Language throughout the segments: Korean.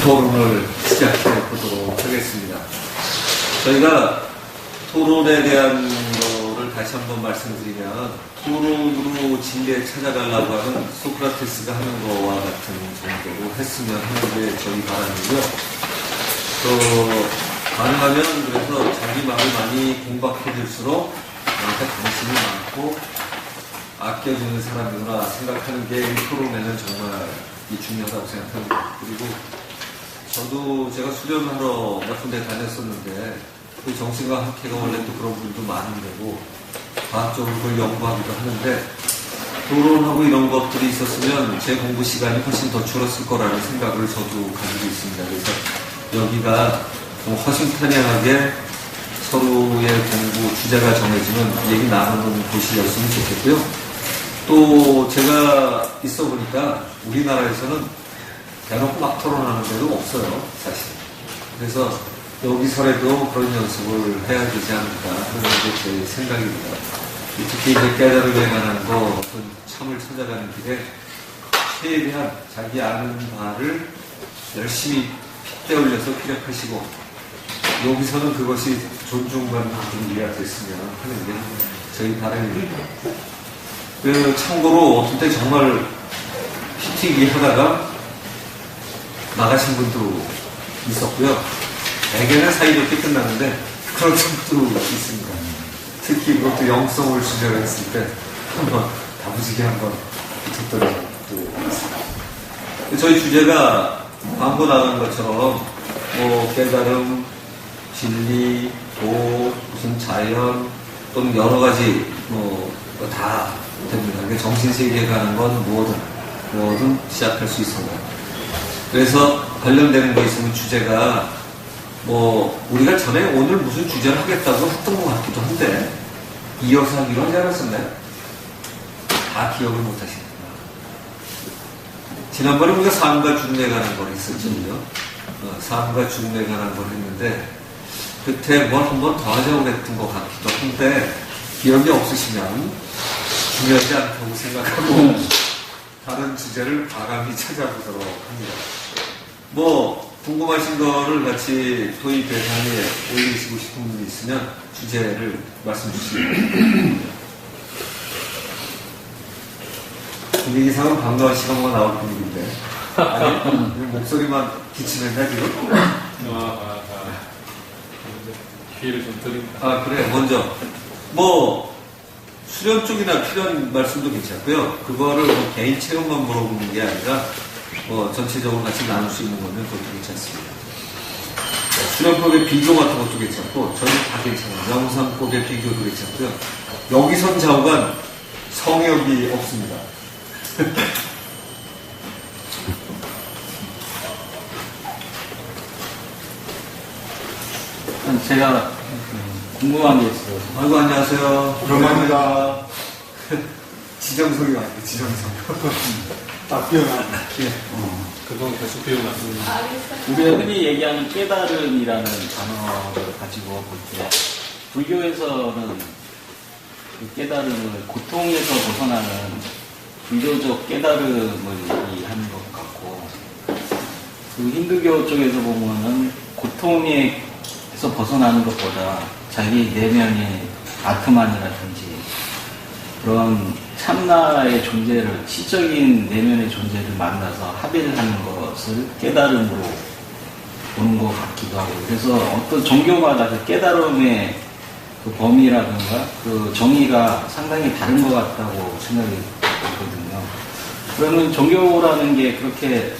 토론을 시작해 보도록 하겠습니다. 저희가 토론에 대한 거를 다시 한번 말씀드리면, 토론으로 진리에 찾아가려고 하는 소크라테스가 하는 거와 같은 정도로 했으면 하는 게 저희 바람이고요. 가능하면 그래서 자기 말을 많이 공박해줄수록 나한테 관심이 많고 아껴주는 사람이구나 생각하는 게 이 토론에는 정말 중요하다고 생각합니다. 그리고 저도 제가 수련하러 몇 군데 다녔었는데 그 정신과 학회가 원래 또 그런 분도 많은 데고 과학적으로 그걸 연구하기도 하는데, 토론하고 이런 것들이 있었으면 제 공부 시간이 훨씬 더 줄었을 거라는 생각을 저도 가지고 있습니다. 그래서 여기가 좀 허심탄회하게 서로의 공부 주제가 정해지면 얘기 나누는 곳이었으면 좋겠고요. 또 제가 있어 보니까 우리나라에서는 대놓고 막 토론하는 데도 없어요, 사실. 그래서 여기서라도 그런 연습을 해야 되지 않을까 하는 게 제 생각입니다. 특히 이제 깨달음에 관한 거, 어떤 참을 찾아가는 길에 최대한 자기 아는 바를 열심히 핏대 올려서 피력하시고, 여기서는 그것이 존중받는 분위기가 됐으면 하는 게 저희 바람입니다. 참고로 어떤 때 정말 피튀기 하다가 나가신 분도 있었고요. 대개는 사이좋게 끝났는데 그런 적도 있습니다. 특히 그것도 영성을 주제로 했을 때 한번 다부지게 한번 붙었던 적도 있습니다. 저희 주제가 광고 나간 것처럼 깨달음, 진리, 도, 무슨 자연 또는 여러 가지 다 됩니다. 정신세계에 가는 건 뭐든 시작할 수 있습니다. 그래서 관련되는 거 있으면 주제가 우리가 전에 오늘 무슨 주제를 하겠다고 했던 것 같기도 한데 이어서 하기로 하지 않았었나요? 다 기억을 못 하시는구나. 지난번에 우리가 삶과 죽음에 관한 걸 했었잖아요. 삶과 죽음에 관한 걸 했는데 그때 뭘 한 번 더 하자고 했던 것 같기도 한데 기억이 없으시면 중요하지 않다고 생각하고 다른 주제를 과감히 찾아보도록 합니다. 궁금하신 거를 같이 토의 대상에 올리시고 싶은 분이 있으면 주제를 말씀 주시면 분위기상은 반가운 시간만 나올 분위기인데 아니 목소리만 기침했나 지금? 기회를 좀 드립니다. 그래. 먼저 수련 쪽이나 필요한 말씀도 괜찮고요. 그거를 개인 체험만 물어보는 게 아니라 전체적으로 같이 나눌 수 있는 거면 그것도 괜찮습니다. 수련법의 비교 같은 것도 괜찮고 저는 다 괜찮아요. 명상법의 비교도 괜찮고요. 여기선 좌우간 성역이 없습니다. 제가 궁금한 게 있어요. 아이고, 안녕하세요. 오랜만입니다. 지정석이 왔는데, 지정석. 딱 뛰어나네. 그건 계속 비워놨습니다. 우리가 흔히 얘기하는 깨달음이라는 단어를 가지고 볼 때, 불교에서는 그 깨달음을 고통에서 벗어나는 불교적 깨달음을 얘기하는 것 같고, 그 힌두교 쪽에서 보면은 고통에서 벗어나는 것보다 자기 내면의 아트만이라든지 그런 참나의 존재를, 시적인 내면의 존재를 만나서 합의를 하는 것을 깨달음으로 보는 것 같기도 하고, 그래서 어떤 종교마다 그 깨달음의 그 범위라든가 그 정의가 상당히 다른 것 같다고 생각이 들거든요. 그러면 종교라는 게 그렇게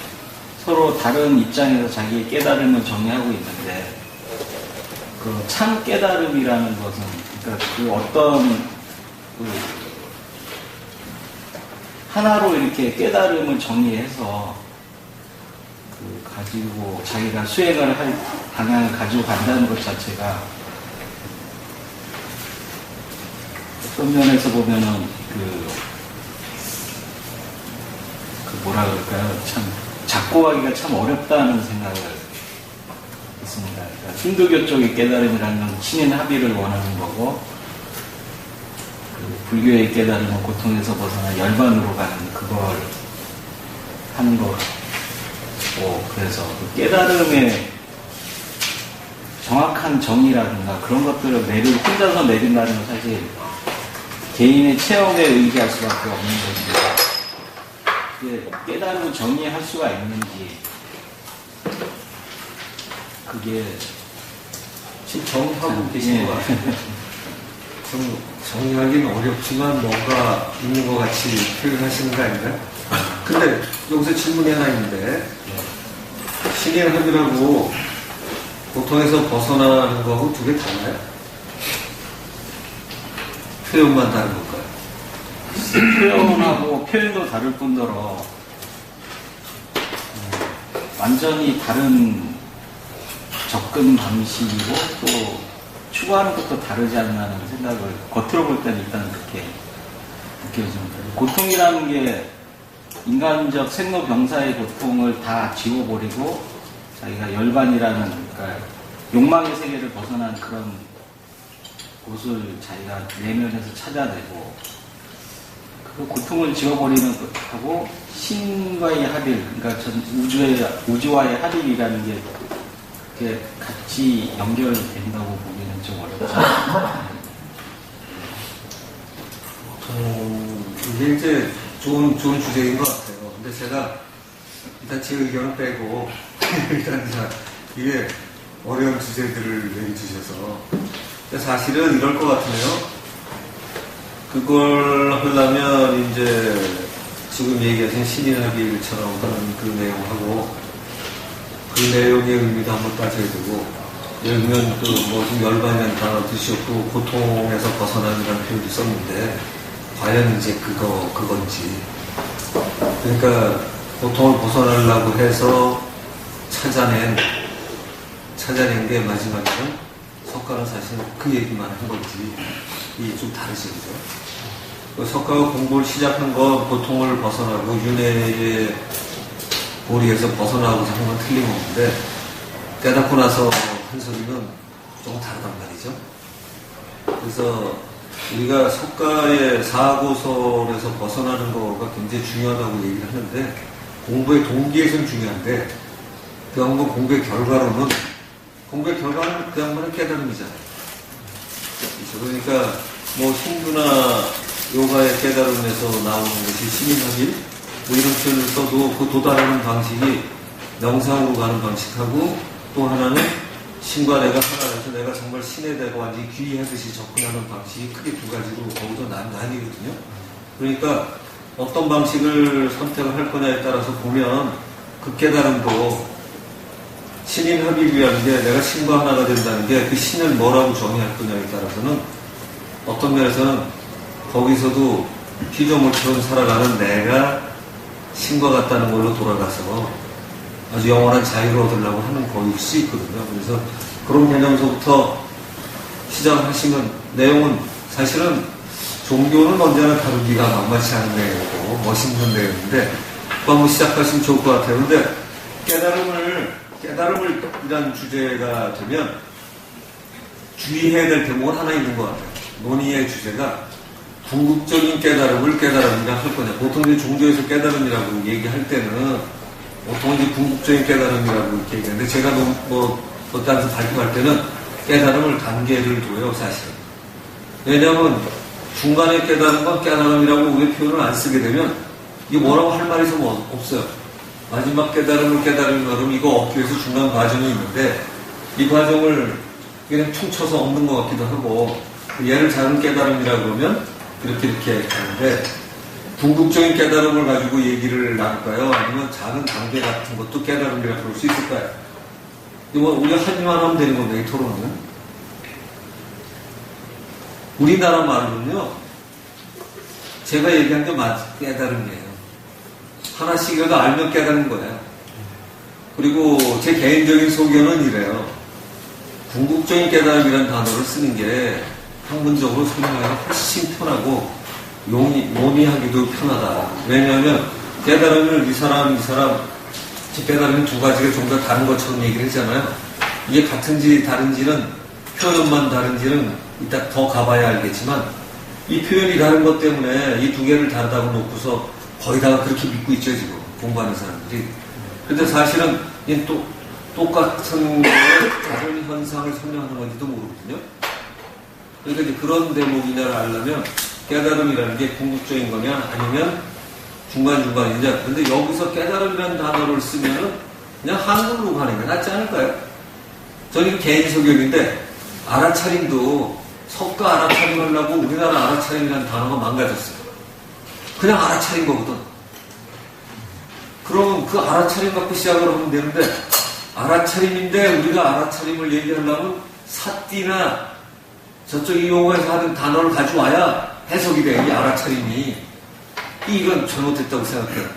서로 다른 입장에서 자기의 깨달음을 정의하고 있는데, 그 참 깨달음이라는 것은, 그러니까 그 어떤 하나로 이렇게 깨달음을 정의해서 가지고 자기가 수행을 할 방향을 가지고 간다는 것 자체가 어떤 면에서 보면은 뭐라 그럴까요? 참 작고하기가 참 어렵다는 생각을 있습니다. 그러니까 힌두교 쪽의 깨달음이라는 건 신인 합의를 원하는 거고, 불교의 깨달음은 고통에서 벗어나 열반으로 가는 그걸 하는 것 있고, 그래서 그 깨달음의 정확한 정의라든가 그런 것들을 혼자서 내린다는 건 사실 개인의 체험에 의지할 수밖에 없는 건데, 깨달음을 정의할 수가 있는지, 그게 지금 정하고 계신 것 같아요. 좀 정리하기는 어렵지만 뭔가 있는 것 같이 표현하시는 거 아닌가요? 근데 여기서 질문이 하나 있는데, 신인합이라고 고통에서 벗어나는 거하고 두 개 달라요? 표현만 다른 걸까요? 표현하고 표현도 다를 뿐더러 완전히 다른 접근 방식이고 또 추구하는 것도 다르지 않나는 생각을 겉으로 볼 때는 일단 그렇게 느껴집니다. 고통이라는 게 인간적 생로병사의 고통을 다 지워버리고 자기가 열반이라는, 그러니까 욕망의 세계를 벗어난 그런 곳을 자기가 내면에서 찾아내고, 그 고통을 지워버리는 것하고 신과의 합일, 그러니까 전 우주와의 합일이라는 게 그게 같이 연결된다고 보기는 좀 어렵죠. 이게 이제 좋은 주제인 것 같아요. 근데 제가 일단 제 의견을 빼고 일단 이게 어려운 주제들을 내주셔서 사실은 이럴 것 같으면 그걸 하려면 이제 지금 얘기하신 신인합일처럼 하는 그 내용하고 그 내용의 의미도 한번 따져야 되고, 예를 들면 좀 열반이라는 단어 드셨고 고통에서 벗어나는 표현도 썼는데 과연 이제 그건지, 그러니까 고통을 벗어나려고 해서 찾아낸 게 마지막에는 석가는 사실 그 얘기만 한 건지 이게 좀 다르죠, 그죠? 석가가 공부를 시작한 건 고통을 벗어나고 윤회의 고리에서 벗어나고자 한 건 틀림없는데 깨닫고 나서 한 소리는 좀 다르단 말이죠. 그래서 우리가 석가의 사고설에서 벗어나는 거가 굉장히 중요하다고 얘기를 하는데, 공부의 동기에서는 중요한데 그 양반 공부의 결과는 그 양반은 깨달음이잖아요. 그러니까 힌두나 요가의 깨달음에서 나오는 것이 신인합일 이런 표현을 써도 그 도달하는 방식이 명상으로 가는 방식하고, 또 하나는 신과 내가 하나라서 내가 정말 신에 대고 완전히 귀의하듯이 접근하는 방식이 크게 두 가지로 거기서 나뉘거든요. 그러니까 어떤 방식을 선택을 할 거냐에 따라서 보면 그 깨달음도 신인합일이라는 게 내가 신과 하나가 된다는 게 그 신을 뭐라고 정의할 거냐에 따라서는 어떤 면에서는 거기서도 피조물처럼 살아가는 내가 신과 같다는 걸로 돌아가서 아주 영원한 자유를 얻으려고 하는 거일 수 있거든요. 그래서 그런 개념서부터 시작을 하시면 내용은 사실은 종교는 언제나 다루기가 만만치 않은 내용이고 멋있는 내용인데 그거 한번 시작하시면 좋을 것 같아요. 근데 깨달음을 이란 주제가 되면 주의해야 될 대목은 하나 있는 것 같아요. 논의의 주제가 궁극적인 깨달음을 깨달음이라 할 거냐. 보통 이제 종교에서 깨달음이라고 얘기할 때는 보통 이제 궁극적인 깨달음이라고 이렇게 얘기하는데, 제가 어떤 데서 발표할 때는 깨달음을 단계를 둬요, 사실. 왜냐하면 중간에 깨달은 건 깨달음이라고 왜 표현을 안 쓰게 되면 이게 뭐라고 할 말이 좀 없어요. 마지막 깨달음을 그러면 이거 얻기 위해서 중간 과정이 있는데 이 과정을 그냥 퉁쳐서 얻는 것 같기도 하고, 얘를 작은 깨달음이라고 그러면 이렇게 하는데, 궁극적인 깨달음을 가지고 얘기를 나눌까요? 아니면 작은 단계 같은 것도 깨달음이라고 볼 수 있을까요? 이거 우리가 하기만 하면 되는 겁니다, 이 토론은. 우리나라 말로는요, 제가 얘기한 게 깨달음이에요. 하나씩이라도 알면 깨닫는 거예요. 그리고 제 개인적인 소견은 이래요. 궁극적인 깨달음이라는 단어를 쓰는 게 학문적으로 설명하기가 훨씬 편하고 논의하기도 편하다. 왜냐하면 깨달음을 이 사람 깨달음이 두 가지가 좀 더 다른 것처럼 얘기를 했잖아요. 이게 같은지 다른지는 표현만 다른지는 이따 더 가봐야 알겠지만, 이 표현이 다른 것 때문에 이 두 개를 다르다고 놓고서 거의 다 그렇게 믿고 있죠, 지금 공부하는 사람들이. 근데 사실은 이 똑같은 다른 현상을 설명하는 건지도 모르거든요. 그러니까 이제 그런 대목이냐를 알려면 깨달음이라는 게 궁극적인 거냐 아니면 중간중간이냐. 근데 여기서 깨달음이라는 단어를 쓰면은 그냥 한글로 가는 게 낫지 않을까요? 저는 개인 소견인데 알아차림도 석가 알아차림 하려고 우리나라 알아차림이라는 단어가 망가졌어요. 그냥 알아차린 거거든. 그러면 그 알아차림 갖고 시작을 하면 되는데 알아차림인데 우리가 알아차림을 얘기하려면 사띠나 저쪽 이용해서 하는 단어를 가져와야 해석이 돼. 이 알아차림이. 이건 잘못됐다고 생각해요.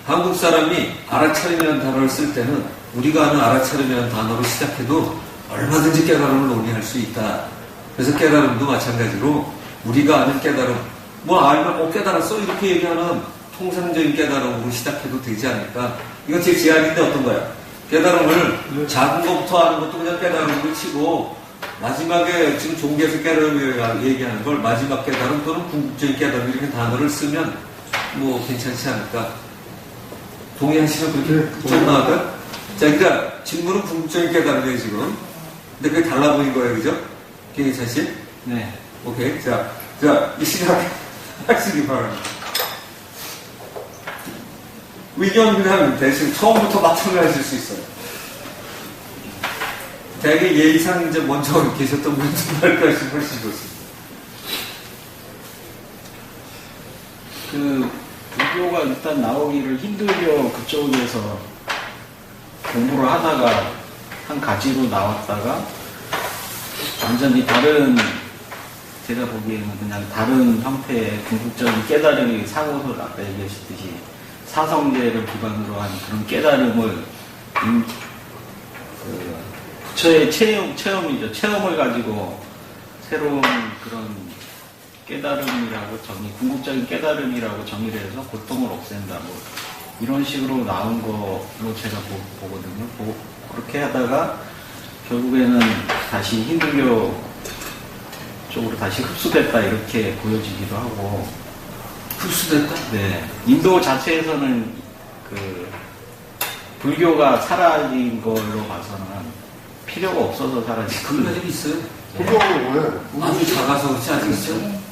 한국 사람이 알아차림이라는 단어를 쓸 때는 우리가 아는 알아차림이라는 단어로 시작해도 얼마든지 깨달음을 논의할 수 있다. 그래서 깨달음도 마찬가지로 우리가 아는 깨달음, 뭐 알면 깨달았어? 이렇게 얘기하는 통상적인 깨달음으로 시작해도 되지 않을까. 이건 제 제안인데 어떤 거야? 깨달음을 작은 것부터 하는 것도 그냥 깨달음으로 치고 마지막에 지금 종교에서 깨달음이라고 얘기하는 걸 마지막 깨달음 또는 궁극적인 깨달음 이렇게 단어를 쓰면 뭐 괜찮지 않을까. 동의하시면 그렇게 좀 나을까요? 자, 그러니까 질문은 궁극적인 깨달음이에요 지금. 근데 그게 달라 보인 거예요, 그죠? 김희찬 씨? 네. 오케이. 자, 이 시작하시기 바랍니다. 의견 대신 처음부터 맞춰을 하실 수 있어요. 대개 예의상 이제 먼저 계셨던 분들 말까지 훨씬 좋습니다. 그 불교가 일단 나오기를 힌두교 그쪽에서 공부를 하다가 한 가지로 나왔다가 완전히 다른, 제가 보기에는 그냥 다른 형태의 궁극적인 깨달음이 상호설 아까 얘기하셨듯이 사성제를 기반으로 한 그런 깨달음을 부처의 체험이죠. 체험을 가지고 새로운 그런 깨달음이라고 궁극적인 깨달음이라고 정의를 해서 고통을 없앤다. 뭐 이런 식으로 나온 걸로 제가 보거든요. 그렇게 하다가 결국에는 다시 힌두교 쪽으로 다시 흡수됐다 이렇게 보여지기도 하고. 흡수됐다? 네. 인도 자체에서는 그 불교가 사라진 걸로 봐서는 필요가 없어서 사라진 그런 거예요. 일이 있어요. 그거 왜? 아주 작아서 그렇지 않겠죠?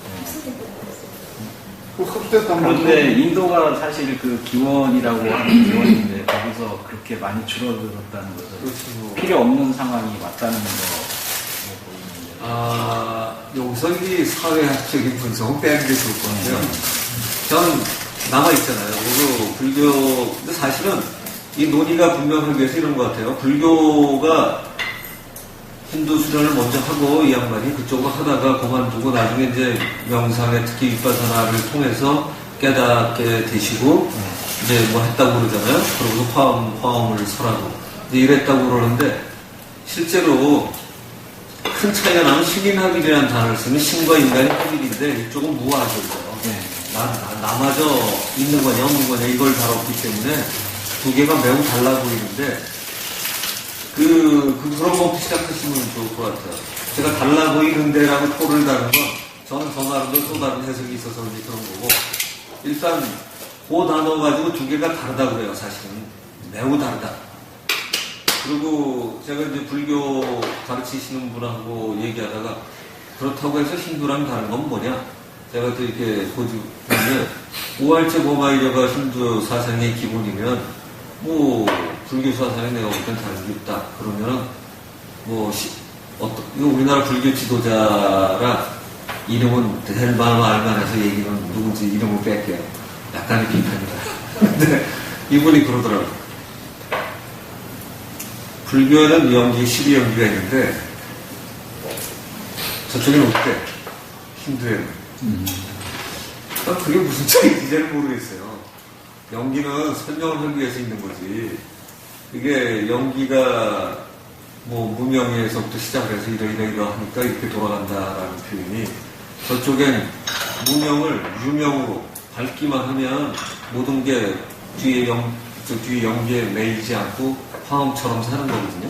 그 흡수됐단 말이야. 그런데 인도가 사실 그 기원이라고 하는 기원인데 거기서 그렇게 많이 줄어들었다는 것은 그렇죠. 필요 없는 상황이 왔다는 거 보이는데. 여기서 이 사회학적인 분석은 빼는 게 좋을 것 같아요. 전 남아있잖아요. 그리고 불교, 근데 사실은 이 논의가 분명하기 위해서 이런 것 같아요. 불교가 힌두 수련을 먼저 하고 이 양반이 그쪽으로 하다가 그만두고 나중에 이제 명상에 특히 윗바사나를 통해서 깨닫게 되시고 이제 뭐 했다고 그러잖아요. 그러고서 화엄을 설하고 이제 이랬다고 그러는데 실제로 큰 차이가 나면 신인합일이라는 단어를 쓰면 신과 인간의 합일인데 이쪽은 무아죠. 나마저 있는 거냐 없는 거냐 이걸 다뤘기 때문에 두 개가 매우 달라 보이는데 그런 것부터 시작하시면 좋을 것 같아요. 제가 달라 보이는데라고 토를 다는 건 저는 저 나름대로 또 다른 해석이 있어서 그런 거고 일단 그 단어 가지고 두 개가 다르다 그래요. 사실은 매우 다르다. 그리고 제가 이제 불교 가르치시는 분하고 얘기하다가 그렇다고 해서 힌두랑 다른 건 뭐냐? 제가 또 이렇게 보면 우알체 보마이려가 힌두 사상의 기본이면 뭐 불교 사상에 내가 볼 땐 다른 게 없다. 그러면은 이거 우리나라 불교 지도자라 이름은 될 만한 알만해서 얘기는 누군지 이름을 뺄게요. 약간의 비판이다. 근데 이분이 그러더라고요. 불교에는 연기, 12연기가 있는데 저쪽에는 없대. 힌두에는. 그게 무슨 차이인지 잘 모르겠어요. 연기는 설명을 하기 위해서 있는 거지. 이게 연기가 뭐 무명에서부터 시작을 해서 이러하니까 이렇게 돌아간다라는 표현이 저쪽엔 무명을 유명으로 밝기만 하면 모든 게 뒤에 연기에 매이지 않고 화음처럼 사는 거거든요.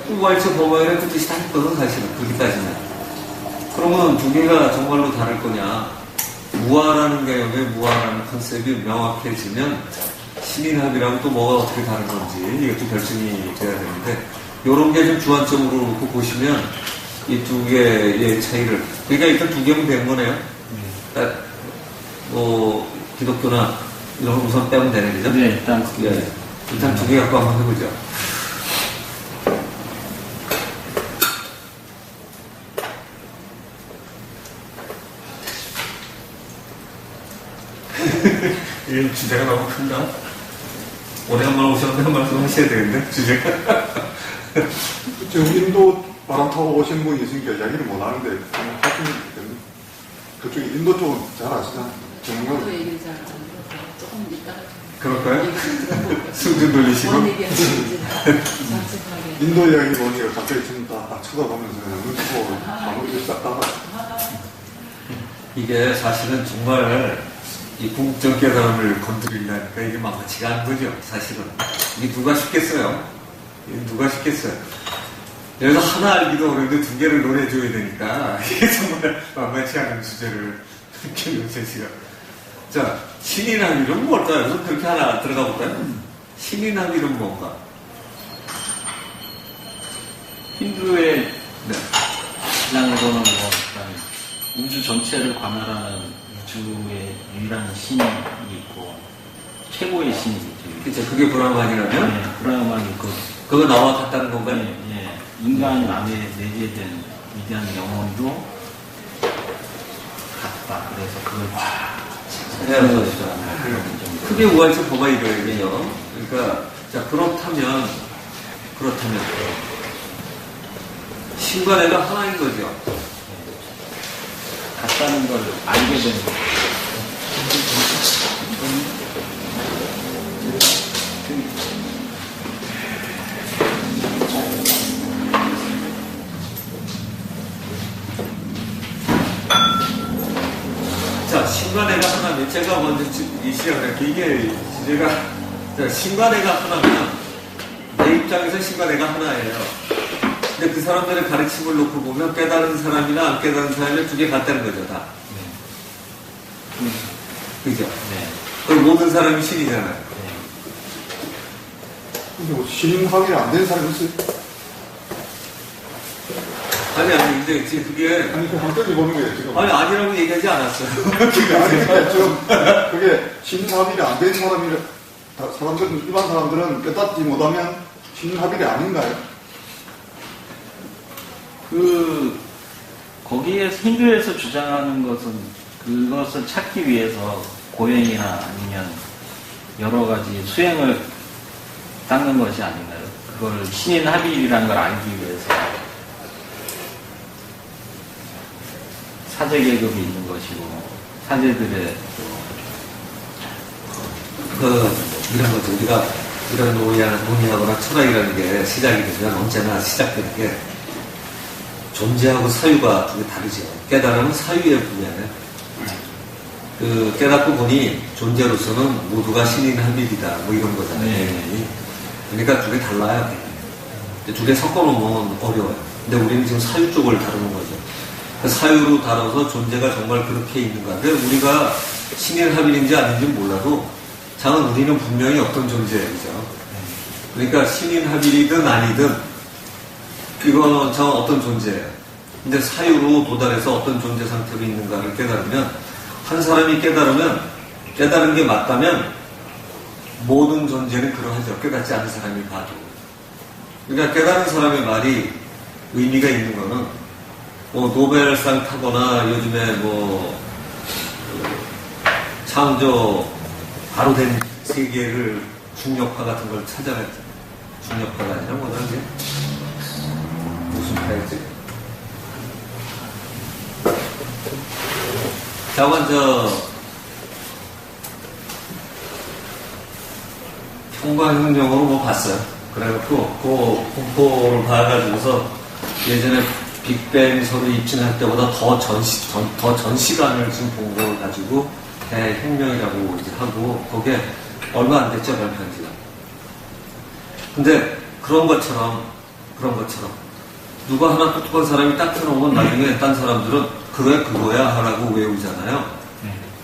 우알체 범아이는 그 뜻이 다 있거든 사실은 그렇게 따지면. 그러면 두 개가 정말로 다를 거냐? 무아라는 개념의 무아라는 컨셉이 명확해지면 신인합의라고 또 뭐가 어떻게 다른 건지 이것도 결정이 돼야 되는데 이런 게 좀 주안점으로 놓고 보시면 이 두 개의 차이를 그러니까 일단 두 개면 된 거네요. 딱 뭐 기독교나 이런 거 우선 빼면 되는 거죠? 네, 일단 예, 일단 두 개 갖고 한번 해보죠. 이 주제가 너무 큰가? 오래간만에 오셨는데 한 말씀 하셔야 되는데 주제가 지금 인도 바람 타고 오신 분이 있으니까 이야기를 못 하는데 하시면 되겠네. 그쪽에 인도 쪽은 잘 아시잖아요. 정말 저도 얘기를 잘 안 해서 조금 이따가 그럴까요? 얘기 좀 들어볼게요. 숨 좀 돌리시고 뭔 얘기하시는지 솔직하게. 인도 이야기 보니까 갑자기 지금 딱 쳐다보면서 그냥 눈치고 방울이 싹 따라. 이게 사실은 정말 이 궁극적 깨달음을 건드리려니까 이게 만만치가 않은 거죠, 사실은. 이게 누가 쉽겠어요? 이게 누가 쉽겠어요? 여기서 하나 알기도 어려운데 두 개를 노려줘야 되니까 이게 정말 만만치 않은 주제를 김용재 씨가. 자, 신인합의는 뭘까요? 여기서 그렇게 하나 들어가 볼까요? 신인합의는 뭔가? 힌두의 네. 신앙에서는 뭐 일단 우주 전체를 관할하는 우주의 유일한 신이 있고 최고의 신이 있죠. 그쵸, 그게 브라만이라면? 네, 브라만 있고 그거 나와 같다는 건가요? 예, 예. 인간 안에 내재된 위대한 영혼도 같다. 그래서 그걸 해야죠. 그런 정도. 크게 우아해서 보면 이거예요. 그러니까, 자, 그렇다면, 신과 내가 하나인 거죠. 같다는 걸 알게 되는 거예요. 자, 신과 내가 하나면, 제가 먼저 이 시작할게요. 이게, 제가, 자, 신과 내가 하나면, 내 입장에서 신과 내가 하나예요. 근데 그 사람들의 가르침을 놓고 보면, 깨달은 사람이나 안 깨달은 사람이 두 개 같다는 거죠, 다. 그죠? 네. 그럼 모든 사람이 신이잖아요. 네. 근데 뭐 신인합의 안 된 사람이 있어요? 아니, 근데 지금 그게, 아니, 그 한때지 보는 거예요, 지금. 아니, 아니라고 얘기하지 않았어요. 아니, 그러니까 지금 그게 신합의가 안 된 사람이, 사람들은, 일반 사람들은 깨닫지 못하면 신합의가 아닌가요? 거기에 힌두에서 주장하는 것은 그것을 찾기 위해서 고행이나 아니면 여러 가지 수행을 닦는 것이 아닌가요? 그걸 신인 합의라는 걸 알기 위해서 사제 계급이 있는 것이고 사제들의 이런 거죠. 우리가 이런 논의하거나 철학이라는 게 시작이 되면 언제나 시작되는 게 존재하고 사유가 두 개 다르죠. 깨달음은 사유의 분야예요. 깨닫고 보니 존재로서는 모두가 신인 합일이다. 뭐 이런 거잖아요. 네. 그러니까 두 개 달라요. 두 개 섞어놓으면 어려워요. 근데 우리는 지금 사유 쪽을 다루는 거죠. 그 사유로 다뤄서 존재가 정말 그렇게 있는가. 근데 우리가 신인 합일인지 아닌지 몰라도 장은 우리는 분명히 어떤 존재예요. 그죠? 그러니까 신인 합일이든 아니든 이거는 장 어떤 존재예요. 근데 사유로 도달해서 어떤 존재 상태로 있는가를 깨달으면 한 사람이 깨달은 게 맞다면 모든 존재는 그러하죠. 깨닫지 않은 사람이 봐도. 그러니까 깨달은 사람의 말이 의미가 있는 거는 뭐 노벨상 타거나 요즘에 뭐 창조 바로 된 세계를 중력파 같은 걸 찾아냈죠. 중력파가 아니라 뭐라 그러지? 무슨 파였지? 자, 먼저 평광혁명으로 뭐 봤어요. 그래갖고 그 공포를 봐가지고서 예전에 빅뱅 서로 입증할 때보다 더 전 시간을 지금 본 걸 가지고 대혁명이라고 이제 하고 거기에 얼마 안 됐죠, 발표한 지가. 근데 그런 것처럼 누가 하나 똑똑한 사람이 딱 해놓으면 나중에 딴 사람들은 그래 그거야 하라고 외우잖아요.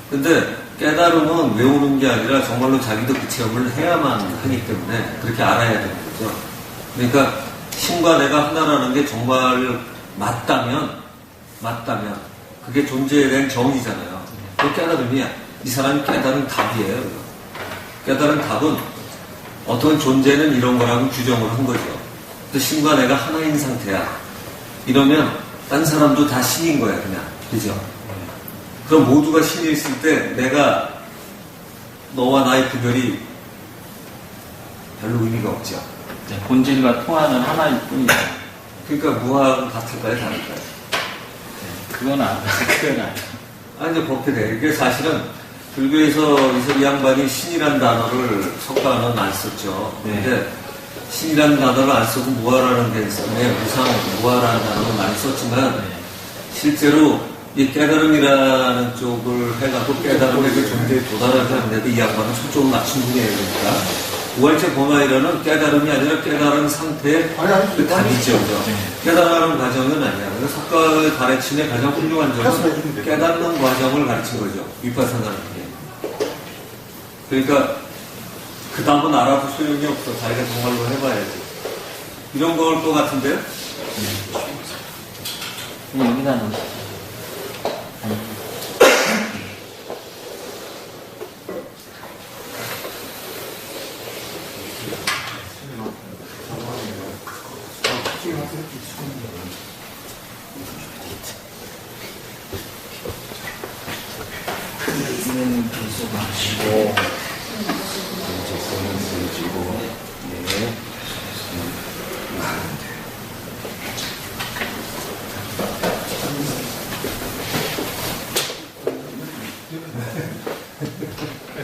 근데 깨달음은 외우는 게 아니라 정말로 자기도 그 체험을 해야만 하기 때문에 그렇게 알아야 되는 거죠. 그러니까 신과 내가 하나라는 게 정말 맞다면 그게 존재에 대한 정의잖아요. 그 깨달음이야. 이 사람이 깨달은 답이에요. 깨달은 답은 어떤 존재는 이런 거라고 규정을 한 거죠. 또 신과 내가 하나인 상태야. 이러면 딴 사람도 다 신인 거야, 그냥. 그죠? 그럼 모두가 신이 있을 때 내가 너와 나의 구별이 별로 의미가 없죠. 네, 본질과 통하는 하나일 뿐이죠. 그러니까 무하고 같을까요, 다를까요? 그건 아니에요. 아니, 이제 그렇게 돼. 이게 사실은 불교에서 이 양반이 신이란 단어를 석가는 안 썼죠. 근데 신이라는 단어를 안 쓰고 무하라는 게 있었네. 무상, 무하라는 단어를 많이 썼지만 실제로 이 깨달음이라는 쪽을 해갖고 깨달음의 그 존재에 도달하지 않는데도 이 양반은 초점을 맞춘 분이에요. 그러니까 우월체 범아이라는 깨달음이 아니라 깨달은 상태의 그 답이죠. 깨달아가는 과정은 아니야. 그래서 석가의 가르침의 가장 훌륭한 점은 깨닫는 과정을 가르친 거죠. 위파사나는 게. 그러니까 그 답은 알아도 소용이 없어. 자기가 정말로 해봐야지. 이런 거일 것 같은데요? 여기다 놓으시죠. 이제는 계속 하시고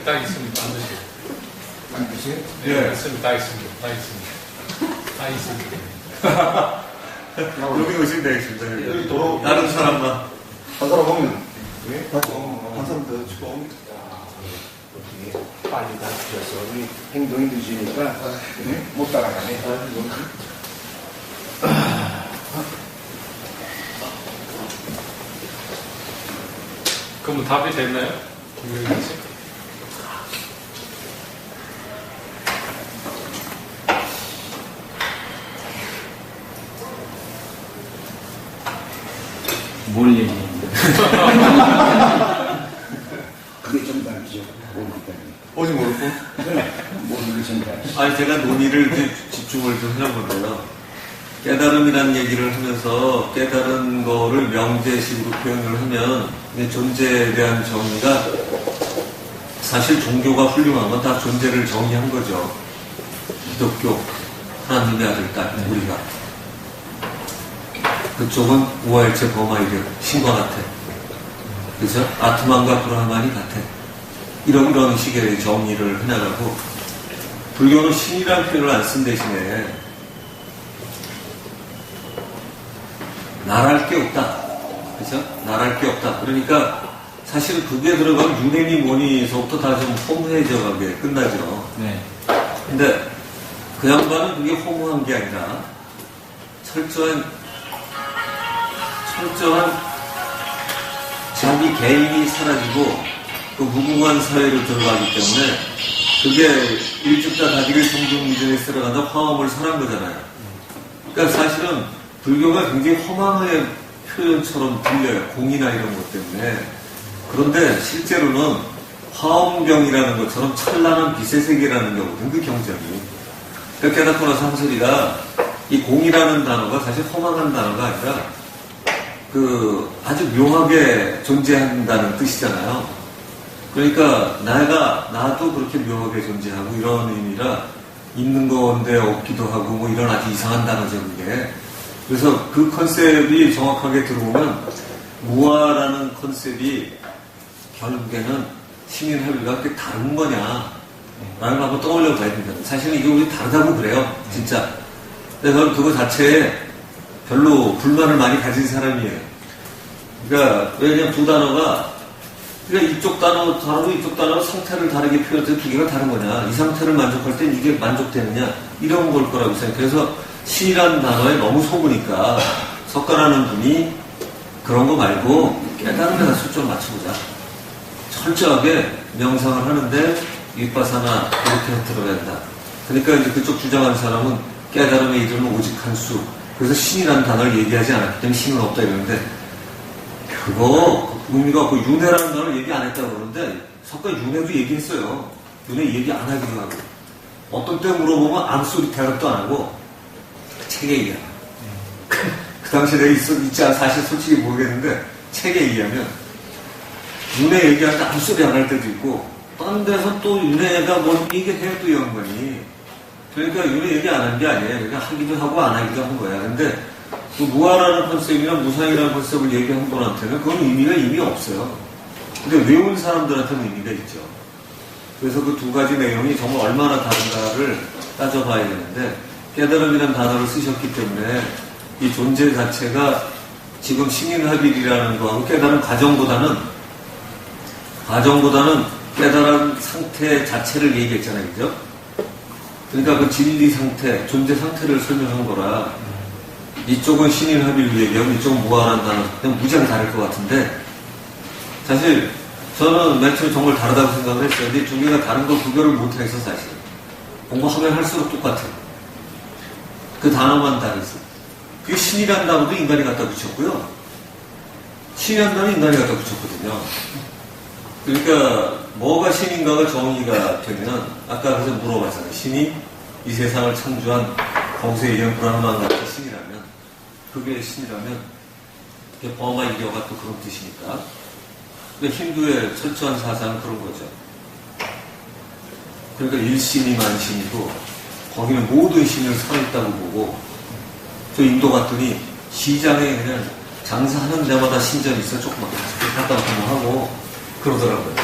딱 있습니다. 안 드세요. 안 드세요? 네, 있습니다. 다 있습니다. 다 있습니다. 여기 오시면 되겠습니다. 여기 돌아오고 다른 사람만. 한 사람 오면 한 사람 더 치고 빨리 다 주셔서 우리 행동이 늦으니까 못 따라가네. 그러면 답이 됐나요? 김경진 씨? 뭘 얘기했는데? 그게 정답이죠. 모르기 때문에. 오지 모르고 모르기 정답. 아니, 제가 논의를 이제 집중을 좀 해보고요. 깨달음이라는 얘기를 하면서 깨달은 거를 명제식으로 표현을 하면 존재에 대한 정의가 사실 종교가 훌륭한 건 다 존재를 정의한 거죠. 기독교, 하나님의 아들, 딸, 우리가. 그쪽은 우화일체 범아이들, 신과 같아. 그죠? 아트만과 브라만이 같아. 이런 식의 정의를 해나가고, 불교는 신이라는 표현을 안 쓴 대신에, 나랄 게 없다. 그죠? 나랄 게 없다. 그러니까, 사실은 그게 들어가면 유네니 뭐니서부터 다 좀 허무해져 가게 끝나죠. 네. 근데, 그 양반은 그게 허무한 게 아니라, 철저한 자기 개인이 사라지고 그 무궁한 사회로 들어가기 때문에 그게 일찍다 다지길 성중미전에 쓸어간다 화엄을 설한 거잖아요. 그러니까 사실은 불교가 굉장히 허망의 표현처럼 들려요. 공이나 이런 것 때문에. 그런데 실제로는 화엄경이라는 것처럼 찬란한 빛의 세계라는 거거든, 그 경전이. 그러니까 깨닫고 나서 한 소리가 이 공이라는 단어가 사실 허망한 단어가 아니라 아주 묘하게 존재한다는 뜻이잖아요. 그러니까 나도 그렇게 묘하게 존재하고 이런 의미라 있는 건데 없기도 하고 뭐 이런 아주 이상한 단어죠, 그게. 그래서 그 컨셉이 정확하게 들어오면 무아라는 컨셉이 결국에는 시민합의가 그렇게 다른 거냐 라는 걸 한번 떠올려 봐야 됩니다. 사실은 이게 우리 다르다고 그래요, 진짜. 근데 저는 그거 자체에 별로 불만을 많이 가진 사람이에요. 그러니까 왜냐면 두 단어가 그러니까 이쪽 단어 다르고 이쪽 단어 상태를 다르게 표현해서 두 개가 다른 거냐, 이 상태를 만족할 땐 이게 만족되느냐 이런 걸 거라고 생각해요. 그래서 신이라는 단어에 너무 속으니까 석가라는 분이 그런 거 말고 깨달음에다 초점 맞춰보자. 철저하게 명상을 하는데 윗바사나 이렇게 들어야 한다. 그러니까 이제 그쪽 주장하는 사람은 깨달음의 이름은 오직 한 수. 그래서 신이라는 단어를 얘기하지 않았기 때문에 신은 없다 이러는데 그거 의미가 없고 윤회라는 단어를 얘기 안 했다고 그러는데 석가 윤회도 얘기했어요. 윤회 얘기 안 하기도 하고 어떤 때 물어보면 아무 소리 대답도 안 하고 그 책에 얘기야. 그 당시에 내가 있지 않아 사실 솔직히 모르겠는데 책에 얘기하면 윤회 얘기하는데 아무 소리 안 할 때도 있고 다른 데서 또 윤회가 뭐 얘기해요 또 연관이. 그러니까 윤회 얘기 안 한 게 아니에요. 그냥 하기도 하고 안 하기도 한 거야. 근데 그 무아라는 컨셉이나 무상이라는 컨셉을 얘기한 분한테는 그건 의미가 이미 없어요. 근데 외운 사람들한테는 의미가 있죠. 그래서 그 두 가지 내용이 정말 얼마나 다른가를 따져봐야 되는데 깨달음이라는 단어를 쓰셨기 때문에 이 존재 자체가 지금 신인합일이라는 거하고 깨달은 과정보다는 깨달은 상태 자체를 얘기했잖아요. 그죠? 그러니까 그 진리 상태, 존재 상태를 설명한 거라 이쪽은 신인합일을 얘기하고 이쪽은 무아라는 단어 그냥 무지하게 다를 것 같은데 사실 저는 맨 처음에 정말 다르다고 생각을 했어요. 근데 두 개가 다른 걸 구별을 못해서 사실 공부하면 할수록 똑같아요. 그 단어만 다르지. 그 신이라는 단어도 인간이 갖다 붙였고요. 신이라는 단어는 인간이 갖다 붙였거든요. 그러니까 뭐가 신인가가 정의가 되면 아까 그래서 물어봤잖아요. 신이 이 세상을 창조한 공세에 의한 불안한 같은 신이라면 그게 신이라면 그게 범아 이려가 또 그런 뜻이니까. 근데 힌두의 철저한 사상은 그런 거죠. 그러니까 일신이 만신이고 거기는 모든 신을 살아있다고 보고 저 인도 갔더니 시장에 그냥 장사하는 데마다 신전이 있어. 조그맣게 갔다 왔다 뭐 하고 그러더라고요.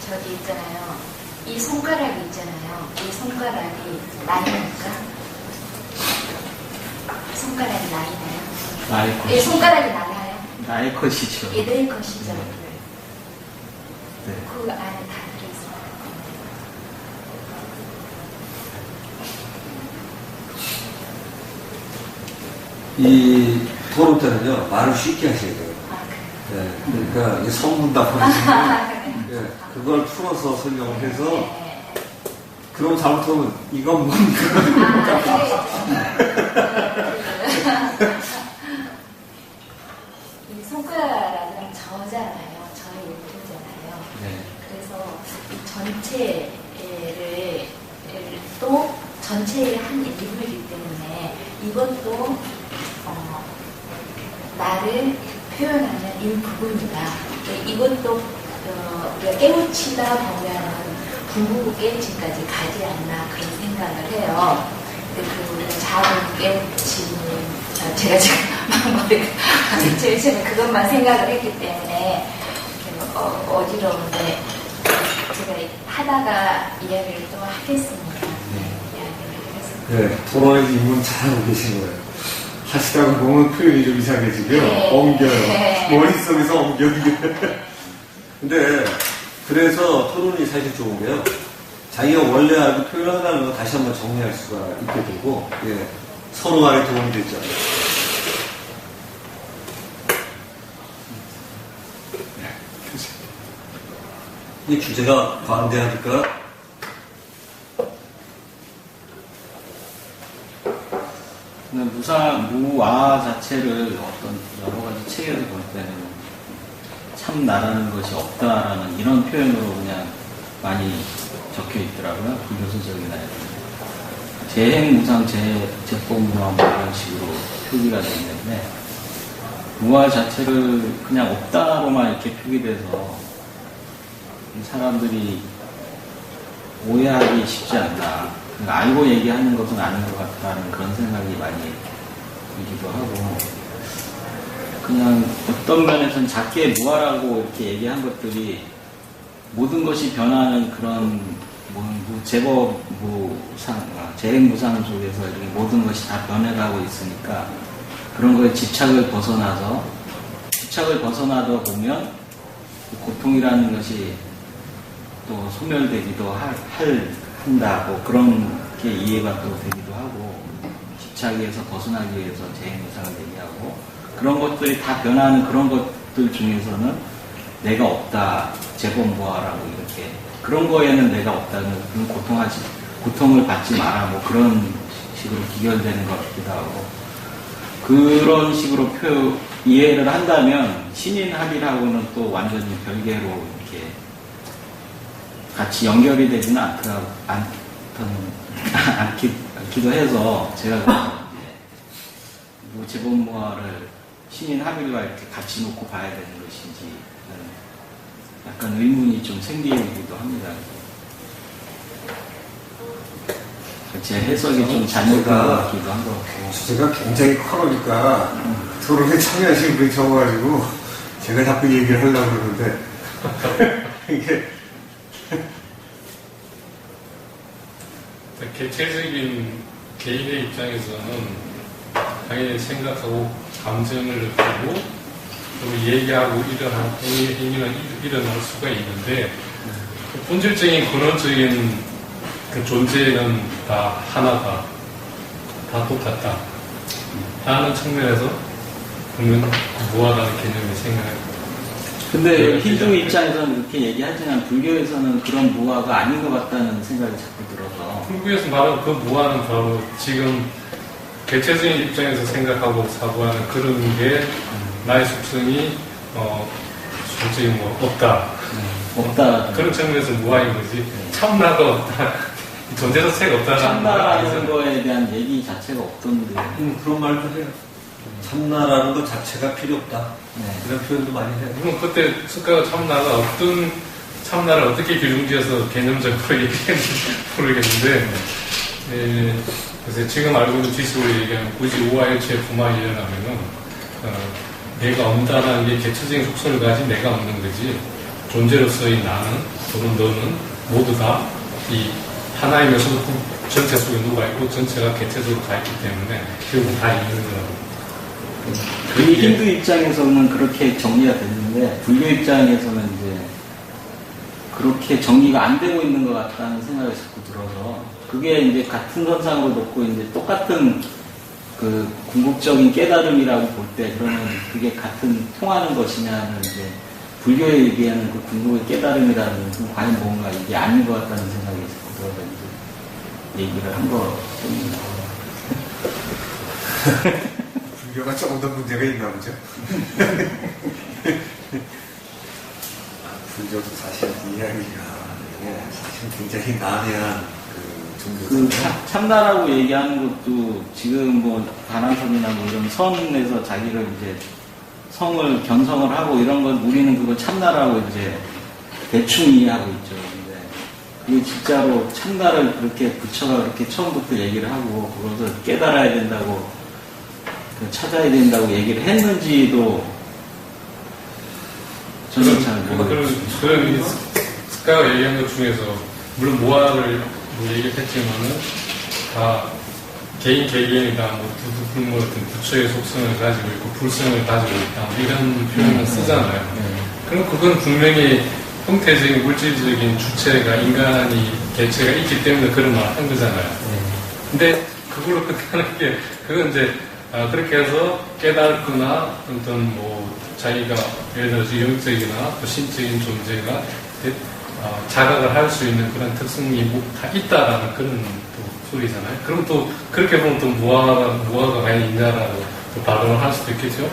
저기 있잖아요. 이 손가락이 있잖아요. 이 손가락이 나이니까 손가락이 나이나요? 나의 이 컷이, 손가락이 나가요? 나의 컷이죠. 이게 내 것이죠. 네. 그 안에 담겨 있어요. 이 토론 때는요 말을 쉽게 하셔야 돼요. 아, 그래요? 네, 그러니까 이 성문답하시면 네, 그걸 풀어서 설명을 해서 네. 그럼 잘못하면 이건 뭡니까? 이 손가락은 저잖아요. 저의 일부잖아요. 네. 그래서 이 전체를 또 전체의 한 일부이기 때문에 이것도 나를 표현하는 일부분이다. 이것도 우리가 깨우치다 보면은 궁극의 깨우침까지 가지 않나 그런 생각을 해요. 그 작은 깨우침은 제가 지금 머리가 제일 그것만 생각을 했기 때문에 어지러운데 제가 하다가 이야기를 또 하겠습니다. 이야기를 하겠습니다. 네, 토론에 입문 잘하고 계신 거예요. 하시다가 보면 표현이 좀 이상해지고요. 네. 엉겨요. 네. 머릿속에서 엉겨, 이게. 근데, 그래서 토론이 사실 좋은 게요. 자기가 원래 알고 표현하는 거 다시 한번 정리할 수가 있게 되고, 예, 서로 간에 도움이 되죠. 이 주제가 광대하니까, 무와 자체를 어떤 여러 가지 책에서 볼 때는 참 나라는 것이 없다라는 이런 표현으로 그냥 많이 적혀 있더라고요. 불교서적이나 재행무상, 재법무화 뭐 이런 식으로 표기가 되어 있는데 무와 자체를 그냥 없다로만 이렇게 표기돼서 사람들이 오해하기 쉽지 않나. 그러니까 알고 얘기하는 것은 아닌 것 같다는 그런 생각이 많이 들기도 하고 그냥 어떤 면에서는 작게 무아라고 이렇게 얘기한 것들이 모든 것이 변하는 그런 재행무상 속에서 이렇게 모든 것이 다 변해가고 있으니까 그런 거에 집착을 벗어나다 보면 고통이라는 것이 또 소멸되기도 한다, 뭐 그런 게 이해가 또 되기도 하고 집착에서 벗어나기 위해서 재행무상을 얘기하고 그런 것들이 다 변하는 그런 것 것들 중에서는 내가 없다, 재범무화라고 이렇게 그런 거에는 내가 없다는 그런 고통을 받지 마라 뭐 그런 식으로 기결되는 것 같기도 하고 그런 식으로 이해를 한다면 신인 합의하고는 또 완전히 별개로 이렇게 같이 연결이 되지는 않기도 해서 제가 뭐 재범무화를 신인 합의와 이렇게 같이 놓고 봐야 되는 것인지 약간 의문이 좀 생기기도 합니다. 제 해석이 좀 잘못된 것 같기도 한 것 같고. 주제가 굉장히 커러니까 토론에 참여하신 분이 적어가지고 제가 자꾸 얘기를 하려고 그러는데 이게 개체적인 개인의 입장에서는 당연히 생각하고 감정을 느끼고 또 얘기하고 행위가 일어날 수가 있는데 본질적인 근원적인 그 존재는 다 하나다, 다 똑같다 라는 측면에서 보면 무하다는 개념이 생각합니다. 근데 힌두 입장에서는 그렇게 얘기하지만 불교에서는 그런 무화가 아닌 것 같다는 생각이 자꾸 들어서 불교에서 말하는 그 무하는 바로 지금 개체적인 입장에서 생각하고 사고하는 그런 게 나의 속성이 솔직히 뭐 없다 그런 측면에서 무하인 거지 참나가 없다 존재 자체가 없다는 참나라는 거에 대한 얘기 자체가 없던데 그런 말도 해요. 참나라는 것 자체가 필요 없다. 네. 이런 표현도 많이 해요. 물론 그때 석가가 참나가 어떤 참나를 어떻게 기준지어서 개념적으로 얘기했는지 모르겠는데 그래서 지금 알고 있는 지식으로 얘기하면 굳이 우아일체의 부만이 일어나면은 내가 없다는 게 개체적인 속성을 가진 내가 없는 거지 존재로서의 나는 또는 너는 모두 다 이 하나이면서도 전체 속에 누가 있고 전체가 개체적으로 다 있기 때문에 결국 다 있는 거라고. 이 힌두 입장에서는 그렇게 정리가 됐는데 불교 입장에서는 이제 그렇게 정리가 안 되고 있는 것 같다는 생각이 자꾸 들어서 그게 이제 같은 선상으로 놓고 이제 똑같은 그 궁극적인 깨달음이라고 볼 때 그러면 그게 같은 통하는 것이냐는 이제 불교에 얘기하는 그 궁극의 깨달음이라는 건 과연 뭔가 이게 아닌 것 같다는 생각이 자꾸 들어서 이제 얘기를 한 거입니다. 불교가 조금 더 문제가 있나 보죠. 불교도 사실 이야기가 사실 굉장히 난해한 그 그 종교잖아요. 참나라고 얘기하는 것도 지금 뭐 다나선이나 뭐 이런 선에서 자기를 이제 성을 견성을 하고 이런 건 우리는 그걸 참나라고 이제 대충 이해하고 있죠. 근데 그게 진짜로 참나를 그렇게 부처가 그렇게 처음부터 얘기를 하고 그것을 깨달아야 된다고 찾아야 된다고 얘기를 했는지도 저는 잘 모르겠어요. 그런 스카가 얘기한 것 중에서 물론 모아를 뭐 얘기했지만은 다 개인이 다 뭐 어떤 부처의 속성을 가지고 있고 불성을 가지고 있다 이런 표현을 쓰잖아요. 그럼 그건 분명히 형태적인 물질적인 주체가 인간이 개체가 있기 때문에 그런 말을 한 거잖아요. 근데 그걸로 끝나는 게 그건 이제 그렇게 해서 깨닫거나 어떤 뭐 자기가 예를 들어서 영적이나 또 신적인 존재가 자각을 할 수 있는 그런 특성이 다 있다라는 그런 또 소리잖아요. 그럼 또 그렇게 보면 또 무아가 과연 있냐라고 또 발언을 할 수도 있겠죠.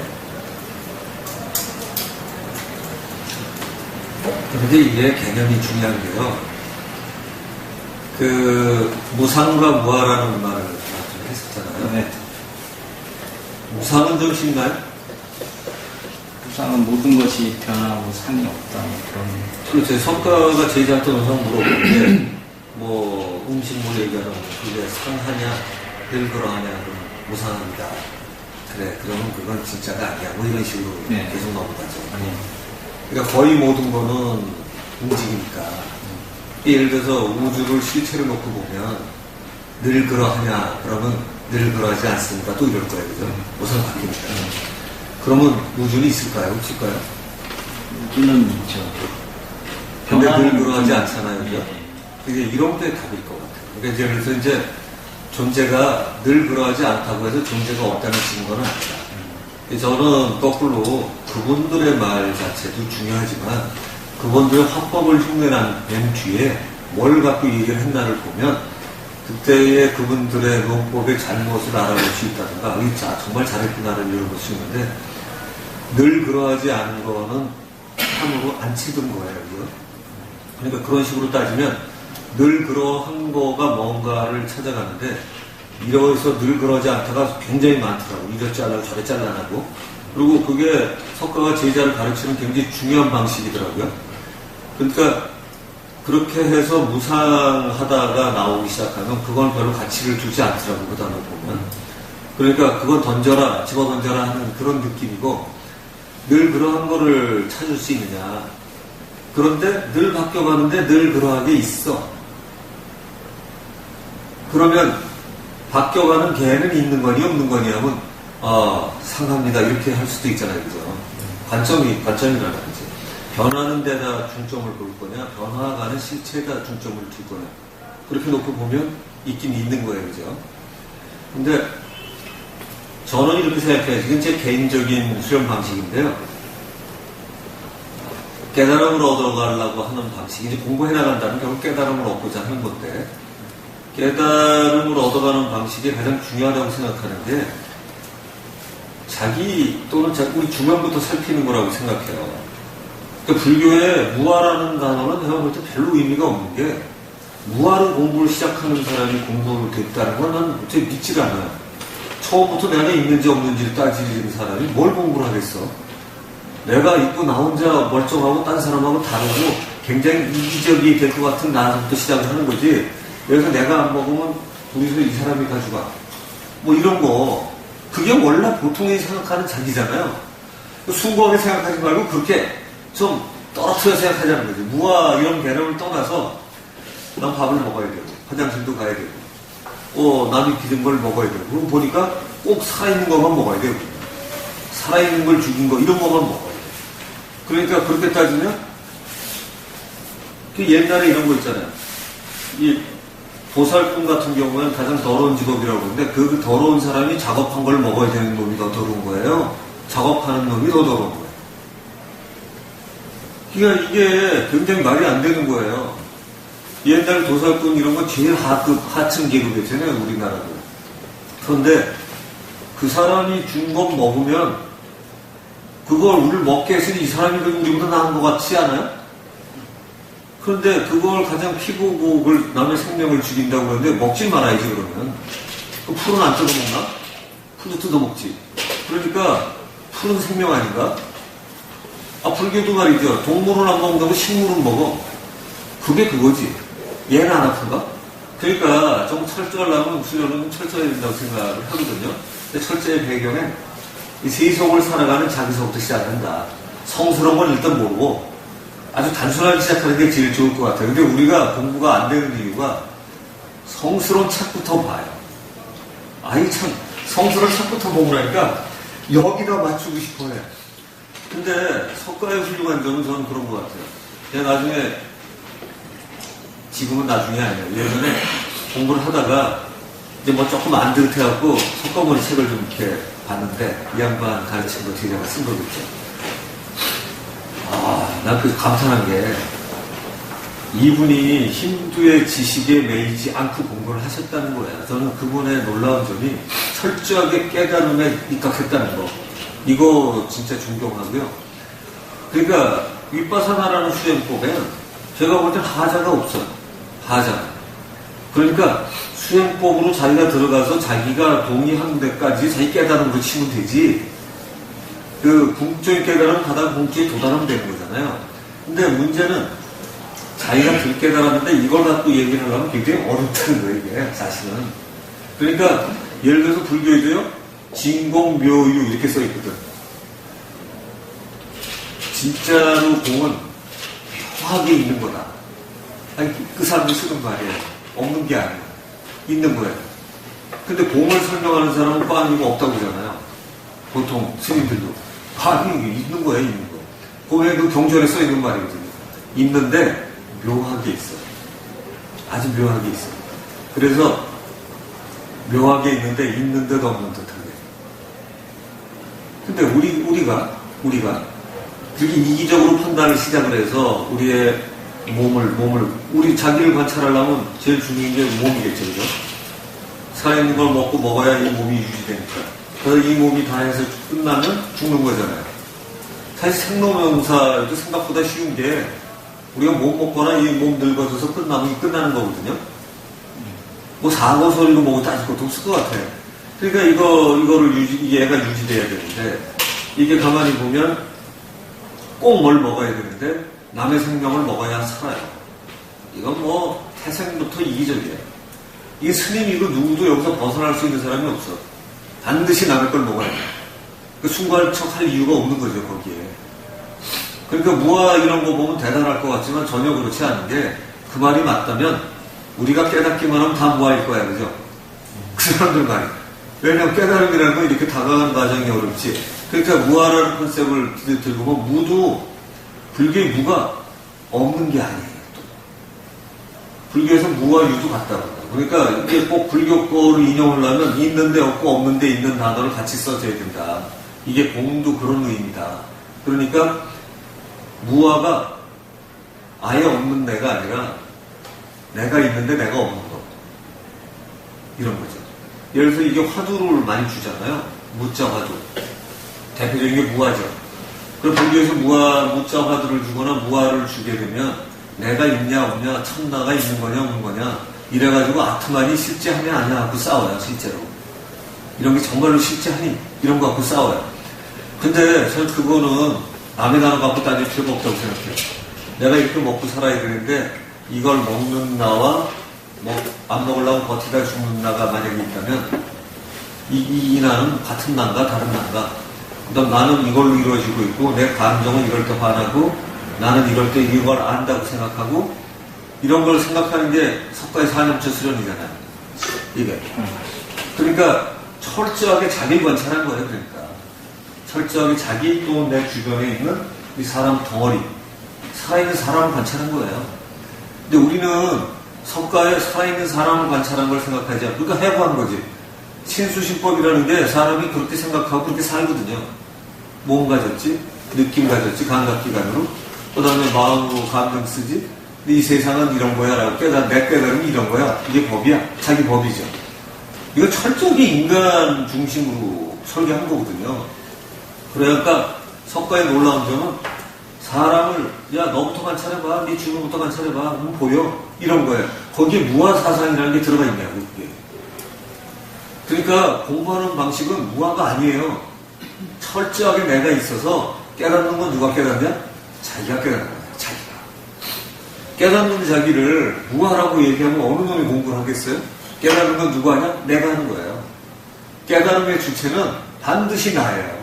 근데 이게 개념이 중요한 게요. 그 무상과 무아라는 말을 했었잖아요. 네. 무상은 정신인가요? 무상은 모든 것이 변하고 상이 없다 그런. 그렇죠. 성과가 제자한테 항상 물어보는데 뭐 음식물 얘기하는 그게 상하냐 늙으러하냐 그러면 무상합니다. 그래 그러면 그건 진짜가 아니야. 뭐 이런 식으로 네. 계속 넘어가죠. 네. 그러니까 거의 모든 거는 움직이니까 예를 들어서 우주를 실체로 놓고 보면 늙으러하냐 그러면 늙으러하지 않습니다. 또 이럴 거예요. 그죠? 우선 바뀝니다. 그러면 우주는 있을까요? 없을까요? 우주는 있죠. 근데 변화는 늙으러하지 않잖아요. 그죠? 네. 그게 이런 게 답일 것 같아요. 그러니까 그래서 이제 존재가 늘 그러하지 않다고 해서 존재가 없다는 증거는 아니다. 저는 거꾸로 그분들의 말 자체도 중요하지만 그분들의 화법을 흉내낸 뒤에 뭘 갖고 얘기를 했나를 보면 그때의 그분들의 논법의 잘못을 알아볼 수 있다든가 정말 잘했구나를 이해볼 수 있는데 늘 그러하지 않은 거는 참으로 안 치던 거예요. 그죠? 그러니까 그런 식으로 따지면 늘 그러한 거가 뭔가를 찾아가는데 이러해서 늘 그러지 않다가 굉장히 많더라고. 이래 잘라고 저래 잘라나고. 그리고 그게 석가가 제자를 가르치는 굉장히 중요한 방식이더라고요. 그러니까 그렇게 해서 무상하다가 나오기 시작하면 그건 별로 가치를 두지 않더라고. 그 단어 보면. 그러니까 그건 던져라, 집어 던져라 하는 그런 느낌이고 늘 그러한 거를 찾을 수 있느냐. 그런데 늘 바뀌어가는데 늘 그러하게 있어. 그러면 바뀌어가는 개는 있는 거니 없는 거니 하면 상합니다 이렇게 할 수도 있잖아요. 그죠? 관점이라는 거지. 변하는 데다 중점을 볼 거냐 변화가는 실체에다 중점을 둘 거냐 그렇게 놓고 보면 있긴 있는 거예요. 그죠? 근데 저는 이렇게 생각해요. 이건 제 개인적인 수련 방식인데요. 깨달음을 얻어가려고 하는 방식이 이제 공부해 나간다면 결국 깨달음을 얻고자 하는 건데 깨달음을 얻어가는 방식이 가장 중요하다고 생각하는 게 자기 또는 우리 주변부터 살피는 거라고 생각해요. 그러니까 불교에 무아라는 단어는 내가 볼 때 별로 의미가 없는 게 무아를 공부를 시작하는 사람이 공부를 됐다는 건 난 도대체 믿지가 않아요. 처음부터 내가 있는지 없는지를 따지는 사람이 뭘 공부를 하겠어. 내가 있고 나 혼자 멀쩡하고 딴 사람하고 다르고 굉장히 이기적이 될 것 같은 나부터 시작을 하는 거지. 여기서 내가 안 먹으면 우리서 이 사람이 가져가. 뭐 이런 거. 그게 원래 보통이 생각하는 자기잖아요. 숭고하게 생각하지 말고 그렇게 좀 떨어뜨려 생각하자는 거지. 무아 이런 개념을 떠나서 난 밥을 먹어야 되고 화장실도 가야 되고 남이 기른 걸 먹어야 되고 그럼 보니까 꼭 살아있는 것만 먹어야 되고 살아있는 걸 죽인 거 이런 것만 먹어야 돼. 그러니까 그렇게 따지면 그 옛날에 이런 거 있잖아요. 이 보살꾼 같은 경우는 가장 더러운 직업이라고 하는데 그 더러운 사람이 작업한 걸 먹어야 되는 놈이 더 더러운 거예요. 작업하는 놈이 더 더러운 거예요. 그러니까 이게 굉장히 말이 안 되는 거예요. 옛날 도살꾼 이런 건 제일 하층 계급이잖아요. 우리나라도. 그런데 그 사람이 준 건 먹으면 그걸 우리를 먹게 했으니 이 사람이 우리보다 나은 것 같지 않아요? 그런데 그걸 가장 피고곡을 남의 생명을 죽인다고 하는데 먹지 말아야지 그러면. 그 풀은 안 뜯어먹나? 풀도 뜯어먹지. 그러니까 풀은 생명 아닌가? 불교도 말이죠. 동물은 안 먹는다고 식물은 먹어. 그게 그거지. 얘는 안 아픈가? 그러니까 좀 철저하려면 수련은 철저해야 된다고 생각을 하거든요. 근데 철저의 배경엔 이 세속을 살아가는 자기서부터 시작한다. 성스러운 건 일단 모르고 아주 단순하게 시작하는 게 제일 좋을 것 같아요. 근데 우리가 공부가 안 되는 이유가 성스러운 책부터 봐요. 아이 참 성스러운 책부터 보라니까 여기다 맞추고 싶어요. 근데 석가의 훌륭한 점은 저는 그런 것 같아요. 내가 나중에 지금은 나중에 아니에요. 예전에 공부를 하다가 이제 뭐 조금 안 듯해갖고 석가모니 책을 좀 이렇게 봤는데 이 양반 가르친 거 제가 쓴 거겠죠. 난 그 감탄한 게 이분이 힌두의 지식에 매이지 않고 공부를 하셨다는 거예요. 저는 그분의 놀라운 점이 철저하게 깨달음에 입각했다는 거. 이거 진짜 존경하고요. 그러니까 윗바사나라는 수행법에는 제가 볼 때 하자가 없어요. 하자. 그러니까 수행법으로 자기가 들어가서 자기가 동의한 데까지 자기 깨달음으로 치면 되지. 그 궁적인 깨달음 가다가 궁적에 도달하면 되는 거잖아요. 근데 문제는 자기가 들 깨달았는데 이걸 갖고 얘기를 하려면 굉장히 어렵다는 거예요, 이게 사실은. 그러니까 예를 들어서 불교에도요, 진공묘유 이렇게 써 있거든. 진짜로 공은 묘하게 있는 거다. 아니, 그 사람이 쓰는 말이에요. 없는 게 아니에요. 있는 거예요. 근데 공을 설명하는 사람은 꽝이고 없다고 그러잖아요. 보통 스님들도. 있는 거예요, 있는 거. 그게 그 경전에 써 있는 말이거든요. 있는데 묘하게 있어요. 아주 묘하게 있어요. 그래서 묘하게 있는데 있는 듯 없는 듯하게. 근데 우리가 그렇게 이기적으로 판단을 시작을 해서 우리의 우리 자기를 관찰하려면 제일 중요한 게 몸이겠죠, 그죠? 살아있는 걸 먹어야 이 몸이 유지되니까. 그래서 이 몸이 다 해서 끝나면 죽는 거잖아요. 사실 생로병사도 생각보다 쉬운 게 우리가 못 먹거나 이 몸 늙어져서 끝나는 거거든요. 뭐 사고 소리도 뭐고 따질 것도 없을 것 같아요. 그러니까 이거를 얘가 유지돼야 되는데, 이게 가만히 보면 꼭 뭘 먹어야 되는데, 남의 생명을 먹어야 살아요. 이건 뭐 태생부터 이기적이에요. 이게 스님이고 누구도 여기서 벗어날 수 있는 사람이 없어. 반드시 남의 걸 먹어야 돼. 그 순간척 할 이유가 없는 거죠, 거기에. 그러니까 무아 이런 거 보면 대단할 것 같지만 전혀 그렇지 않은 게, 그 말이 맞다면 우리가 깨닫기만 하면 다 무아일 거야, 그죠? 그 사람들 말이. 왜냐면 깨달음이라는 건 이렇게 다가가는 과정이 어렵지. 그러니까 무아라는 컨셉을 들고 보면 무도, 불교의 무가 없는 게 아니에요. 또. 불교에서 무와 유도 같다고. 그러니까 이게 꼭 불교 거를 인용하려면 있는데 없고 없는데 있는 단어를 같이 써줘야 된다. 이게 공도 그런 의미다. 그러니까 무아가 아예 없는 내가 아니라 내가 있는데 내가 없는 것. 이런 거죠. 예를 들어서 이게 화두를 많이 주잖아요. 무자 화두. 대표적인 게 무아죠. 그럼 불교에서 무자 화두를 주거나 무아를 주게 되면 내가 있냐 없냐, 참나가 있는 거냐 없는 거냐, 이래가지고 아트만이 실제하냐 아니야 하고 싸워요, 실제로. 이런 게 정말로 실제하니? 이런 거 갖고 싸워요. 근데 전 그거는 남의 나라 갖고 따질 필요가 없다고 생각해요. 내가 이렇게 먹고 살아야 되는데 이걸 먹는 나와 안 먹으려고 버티다 죽는 나가 만약에 있다면 이 나는 같은 나인가 다른 나인가? 그다음 나는 이걸로 이루어지고 있고 내 감정은 이럴 때 화나고 나는 이럴 때 이걸 안다고 생각하고 이런 걸 생각하는 게 석가의 사념처 수련이잖아요. 이게. 그러니까 철저하게 자기를 관찰한 거예요. 그러니까 철저하게 자기 또 내 주변에 있는 이 사람 덩어리, 살아있는 사람을 관찰한 거예요. 근데 우리는 석가에 살아있는 사람을 관찰한 걸 생각하지 않고, 그러니까 해부한 거지. 신수신법이라는 게 사람이 그렇게 생각하고 그렇게 살거든요. 몸 가졌지, 느낌 가졌지, 감각기관으로. 그 다음에 마음으로 감정 쓰지. 근데 이 세상은 이런 거야 라고 내 깨달음이 이런 거야. 이게 법이야. 자기 법이죠. 이거 철저하게 인간 중심으로 설계한 거거든요. 그러니까 석가의 놀라운 점은 사람을 야 너부터 관찰해봐, 네 주변부터 관찰해봐, 그럼 보여, 이런 거예요. 거기에 무아사상이라는 게 들어가 있냐고. 그게. 그러니까 공부하는 방식은 무아가 아니에요. 철저하게 내가 있어서 깨닫는 건 누가 깨닫냐? 자기가 깨닫는 거야. 자기가. 깨닫는 자기를 무아라고 얘기하면 어느 놈이 공부를 하겠어요? 깨닫는 건 누가 하냐? 내가 하는 거예요. 깨달음의 주체는 반드시 나예요.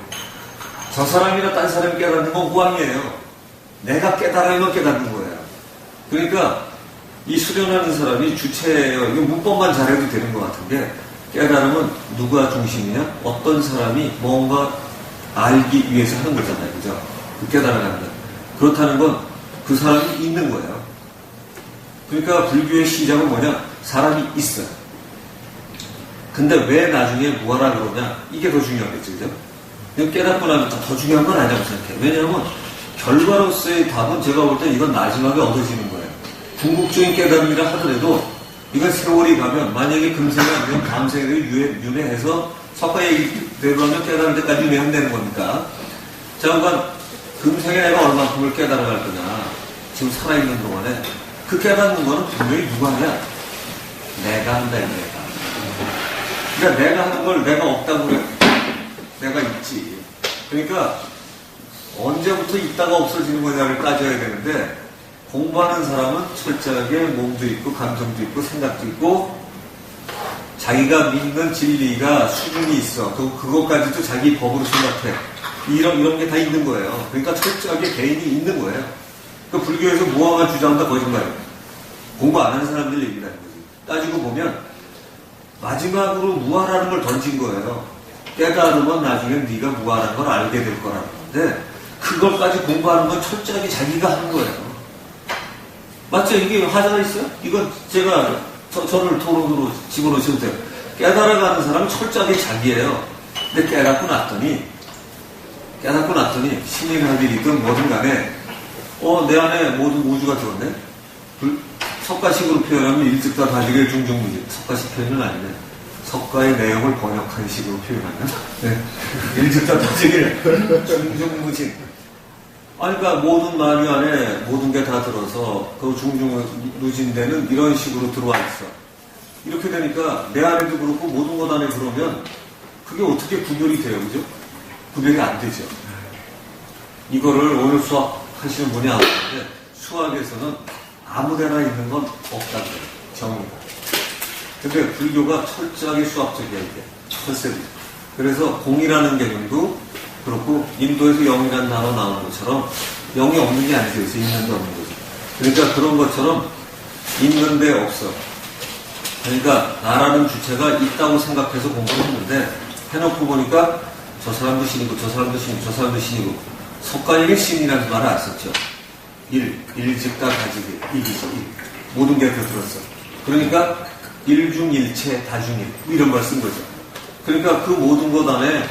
저 사람이나 딴 사람이 깨닫는 건 무아이에요. 내가 깨달으면 깨닫는 거예요. 그러니까 이 수련하는 사람이 주체예요. 이거 문법만 잘해도 되는 것 같은데, 깨달음은 누가 중심이냐? 어떤 사람이 뭔가 알기 위해서 하는 거잖아요. 그죠? 그 깨달아가는 거. 그렇다는 건 그 사람이 있는 거예요. 그러니까 불교의 시작은 뭐냐? 사람이 있어요. 근데 왜 나중에 무아라 그러냐? 이게 더 중요하겠죠. 그죠? 깨닫고 나면 더 중요한 건 아니라고 생각해요. 왜냐하면 결과로서의 답은 제가 볼 때 이건 마지막에 얻어지는 거예요. 궁극적인 깨달음이라 하더라도 이건 세월이 가면 만약에 금생이 아니면 다음생에 윤회해서 석가 얘기대로 하면 깨달을 때까지 윤회한다는 겁니까? 자, 그러니까 금생에 내가 얼만큼을 깨달아갈 거냐. 지금 살아있는 동안에 그 깨닫는 거는 분명히 누가 하냐? 내가 한다, 내가. 그러니까 내가 하는 걸 내가 없다고 그래. 내가 있지. 그러니까 언제부터 있다가 없어지는 거냐를 따져야 되는데, 공부하는 사람은 철저하게 몸도 있고 감정도 있고 생각도 있고 자기가 믿는 진리가 수준이 있어. 그것까지도 자기 법으로 생각해. 이런 게 다 있는 거예요. 그러니까 철저하게 개인이 있는 거예요. 그러니까 불교에서 무아만 주장한다 거짓말이에요. 공부 안 하는 사람들 얘기를 하는 거지. 따지고 보면 마지막으로 무아라는 걸 던진 거예요. 깨달으면 나중에 네가 무아라는 걸 알게 될 거라는 건데, 그것까지 공부하는 건 철저하게 자기가 하는 거예요. 맞죠? 이게 화자가 있어요? 이건 제가 저를 토론으로 집어넣으셔도 돼요. 깨달아가는 사람은 철저하게 자기예요. 근데 깨닫고 났더니 깨닫고 났더니 신인학일이든 뭐든 간에 내 안에 모든 우주가 들었네. 석가식으로 표현하면 일즉다다지길 중중무진. 석가식 표현은 아닌데 석가의 내용을 번역한 식으로 표현하면 일즉다다지길 중중무진. 그러니까 모든 만유 안에 모든 게 다 들어서 그 중중무진되는 이런 식으로 들어와 있어. 이렇게 되니까 내 안에도 그렇고 모든 것 안에 들어오면 그게 어떻게 구별이 돼요, 그죠? 구별이 안 되죠. 이거를 오늘 수학하시는 분이 아는데 수학에서는 아무데나 있는 건 없다고 해요. 정의가. 근데 불교가 철저하게 수학적이야, 이게. 철새도. 그래서 공이라는 개념도 그렇고 인도에서 영이라는 단어 나오는 것처럼 영이 없는 게 아니죠. 있는 데 없는 거죠. 그러니까 그런 것처럼 있는데 없어. 그러니까 나라는 주체가 있다고 생각해서 공부를 했는데 해놓고 보니까 저 사람도 신이고 저 사람도 신이고 저 사람도 신이고 석가에게 신이라는 말을 안 썼죠. 일즉다다지길 일이죠. 일. 모든 게 다 들었어. 그러니까 일중일체 다중일 이런 말 쓴 거죠. 그러니까 그 모든 것 안에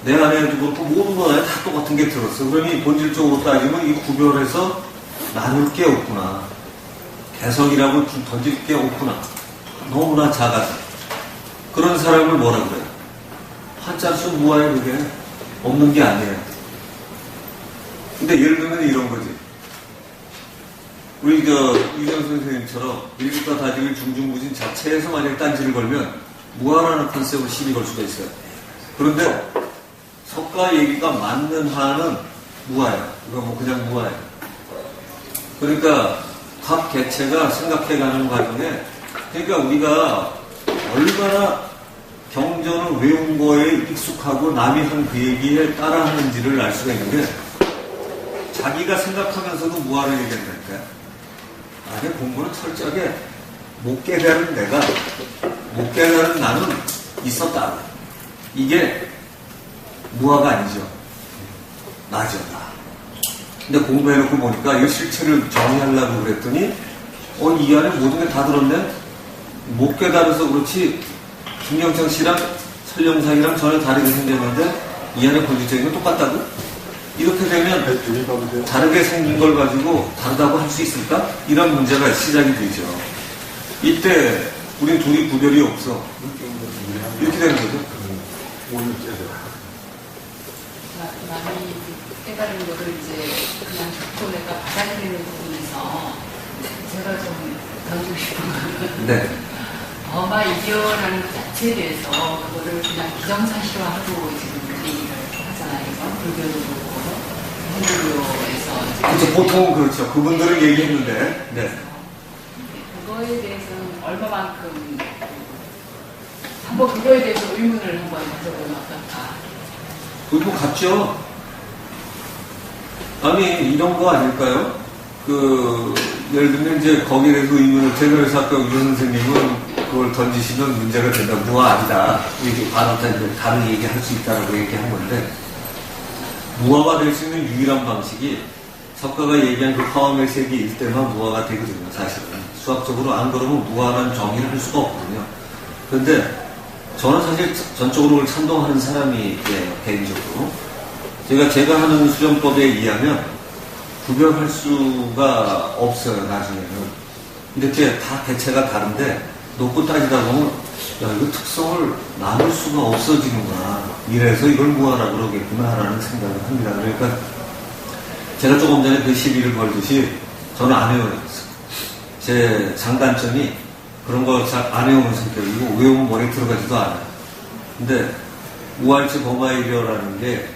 내 안에도 그렇고 모든 것 안에 다 똑같은 게 들었어. 그러니 본질적으로 따지면 이 구별해서 나눌 게 없구나. 개성이라고 던질 게 없구나. 너무나 작아서. 그런 사람을 뭐라 그래요? 한자수 무아에 그게 없는 게 아니에요. 근데 예를 들면 이런 거지. 우리 유정 선생님처럼 일즉다다지길 중중무진 자체에서 만약에 딴지를 걸면 무아라는 컨셉으로 시비 걸 수가 있어요. 그런데 석가 얘기가 맞는 한은 무아야. 이거 뭐 그냥 무아야. 그러니까 각 개체가 생각해가는 과정에 그러니까 우리가 얼마나 경전을 외운 거에 익숙하고 남이 한 그 얘기에 따라하는지를 알 수가 있는 게 자기가 생각하면서도 무아를 얘기한다니까요. 아니 공부는 철저하게 못 깨달은 내가 못 깨달은 나는 있었다. 이게 무아가 아니죠. 나죠. 나. 근데 공부해놓고 보니까 이 실체를 정의하려고 그랬더니 이 안에 모든 게 다 들었네. 못 깨달아서 그렇지 김영창 씨랑 설영상이랑 전혀 다르게 생겼는데 이 안에 본질적인 건 똑같다고? 이렇게 되면 다르게 생긴 걸 가지고 다르다고 할 수 있을까? 이런 문제가 시작이 되죠. 이때 우리 둘이 구별이 없어. 이렇게 되는 거죠. 남이 깨달은 거를 이제 그냥 듣고 내가 받아들이는 부분에서 제가 좀 던지고 싶은 거는 네. 어마이겨라는 것 자체에 대해서 그거를 그냥 기정사실화하고 지금 얘기를 하잖아요. 불교도 그렇고 힌두교에서 그렇죠. 보통 그렇죠. 그분들은 얘기했는데. 네. 그거에 대해서는 얼마만큼 한번 그거에 대해서 의문을 한번 가져보면 어떨까? 그거 같죠. 아니 이런 거 아닐까요? 예를 들면 이제 거기에 대해서 의문을 제가 그래서 아까 유 선생님은 그걸 던지시면 문제가 된다. 무아 아니다. 이렇게 다른 얘기할 수 있다라고 얘기한 건데 무아가 될 수 있는 유일한 방식이 석가가 얘기한 그 화엄의 세계일 때만 무아가 되거든요. 사실은 수학적으로 안 그러면 무아라는 정의를 할 수가 없거든요. 그런데 저는 사실 전적으로 그걸 찬동하는 사람이에요. 개인적으로 제가 하는 수련법에 의하면 구별할 수가 없어요. 나중에는 이렇게 다 개체가 다른데 놓고 따지다 보면 이거 특성을 나눌 수가 없어지는구나. 이래서 이걸 무아라 그러겠구나라는 생각을 합니다. 그러니까 제가 조금 전에 그 시비를 걸듯이 저는 안 외워요. 제 장단점이 그런 거 잘 안 외우는 성격이고 외우면 머리에 들어가지도 않아요. 근데 우알치 범아이려라는 게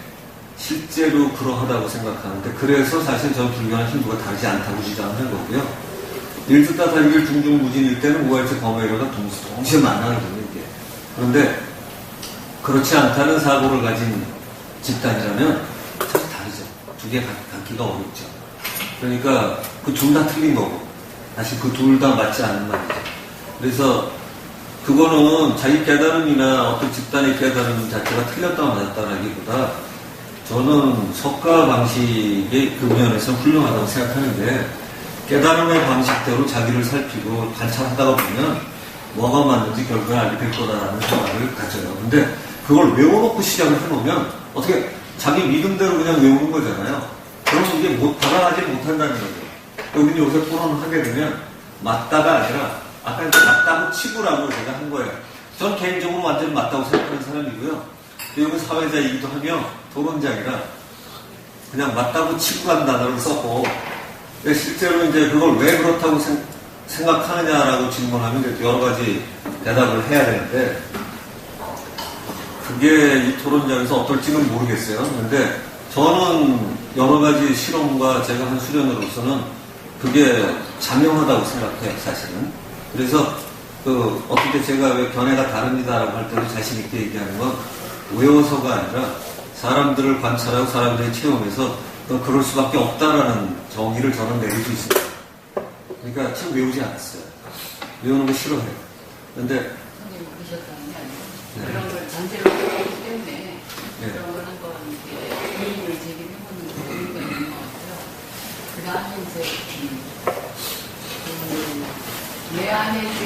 실제로 그러하다고 생각하는데 그래서 사실 전 불교나 힌두가 다르지 않다고 주장하는 거고요. 일즉다다지길 중중무진일 때는 우알치 범아이려가 동시에 만나거든요. 이게. 그런데 그렇지 않다는 사고를 가진 집단이라면 사실 다르죠. 두 개 갖기가 어렵죠. 그러니까 그 둘 다 틀린 거고 사실 그 둘 다 맞지 않는 말이죠. 그래서 그거는 자기 깨달음이나 어떤 집단의 깨달음 자체가 틀렸다 맞았다라기보다 저는 석가 방식의 그 면에서 훌륭하다고 생각하는데 깨달음의 방식대로 자기를 살피고 관찰하다가 보면 뭐가 맞는지 결국에 알게 될 거다라는 생각을 가져요. 근데 그걸 외워놓고 시작을 해놓으면 어떻게 자기 믿음대로 그냥 외우는 거잖아요. 그럼 이게 받아가지 못한다는 거죠. 우리는 요새 토론을 하게 되면 맞다가 아니라 아까 이제 맞다고 치부라고 제가 한 거예요. 전 개인적으로 완전히 맞다고 생각하는 사람이고요. 여기 사회자이기도 하며 토론장이라 그냥 맞다고 치부라는 단어를 썼고 실제로 이제 그걸 왜 그렇다고 생각하느냐라고 질문하면 이제 여러 가지 대답을 해야 되는데 그게 이 토론장에서 어떨지는 모르겠어요. 근데 저는 여러 가지 실험과 제가 한 수련으로서는 그게 자명하다고 생각해요, 사실은. 그래서 어떻게 제가 왜 견해가 다릅니다라고 할 때도 자신있게 얘기하는 건 외워서가 아니라 사람들을 관찰하고 사람들의 체험에서 그럴 수밖에 없다라는 정의를 저는 내릴 수 있습니다. 그러니까 참 외우지 않았어요. 외우는 거 싫어해요. 근데 선생님 그러셨다는 게 아니고 네. 그런 걸 전제로 하기 때문에 네. 그런 걸 한번 의의를 제기해보는 의미가 있는 것 같아요. 그 다음에 이제 내 안에 이제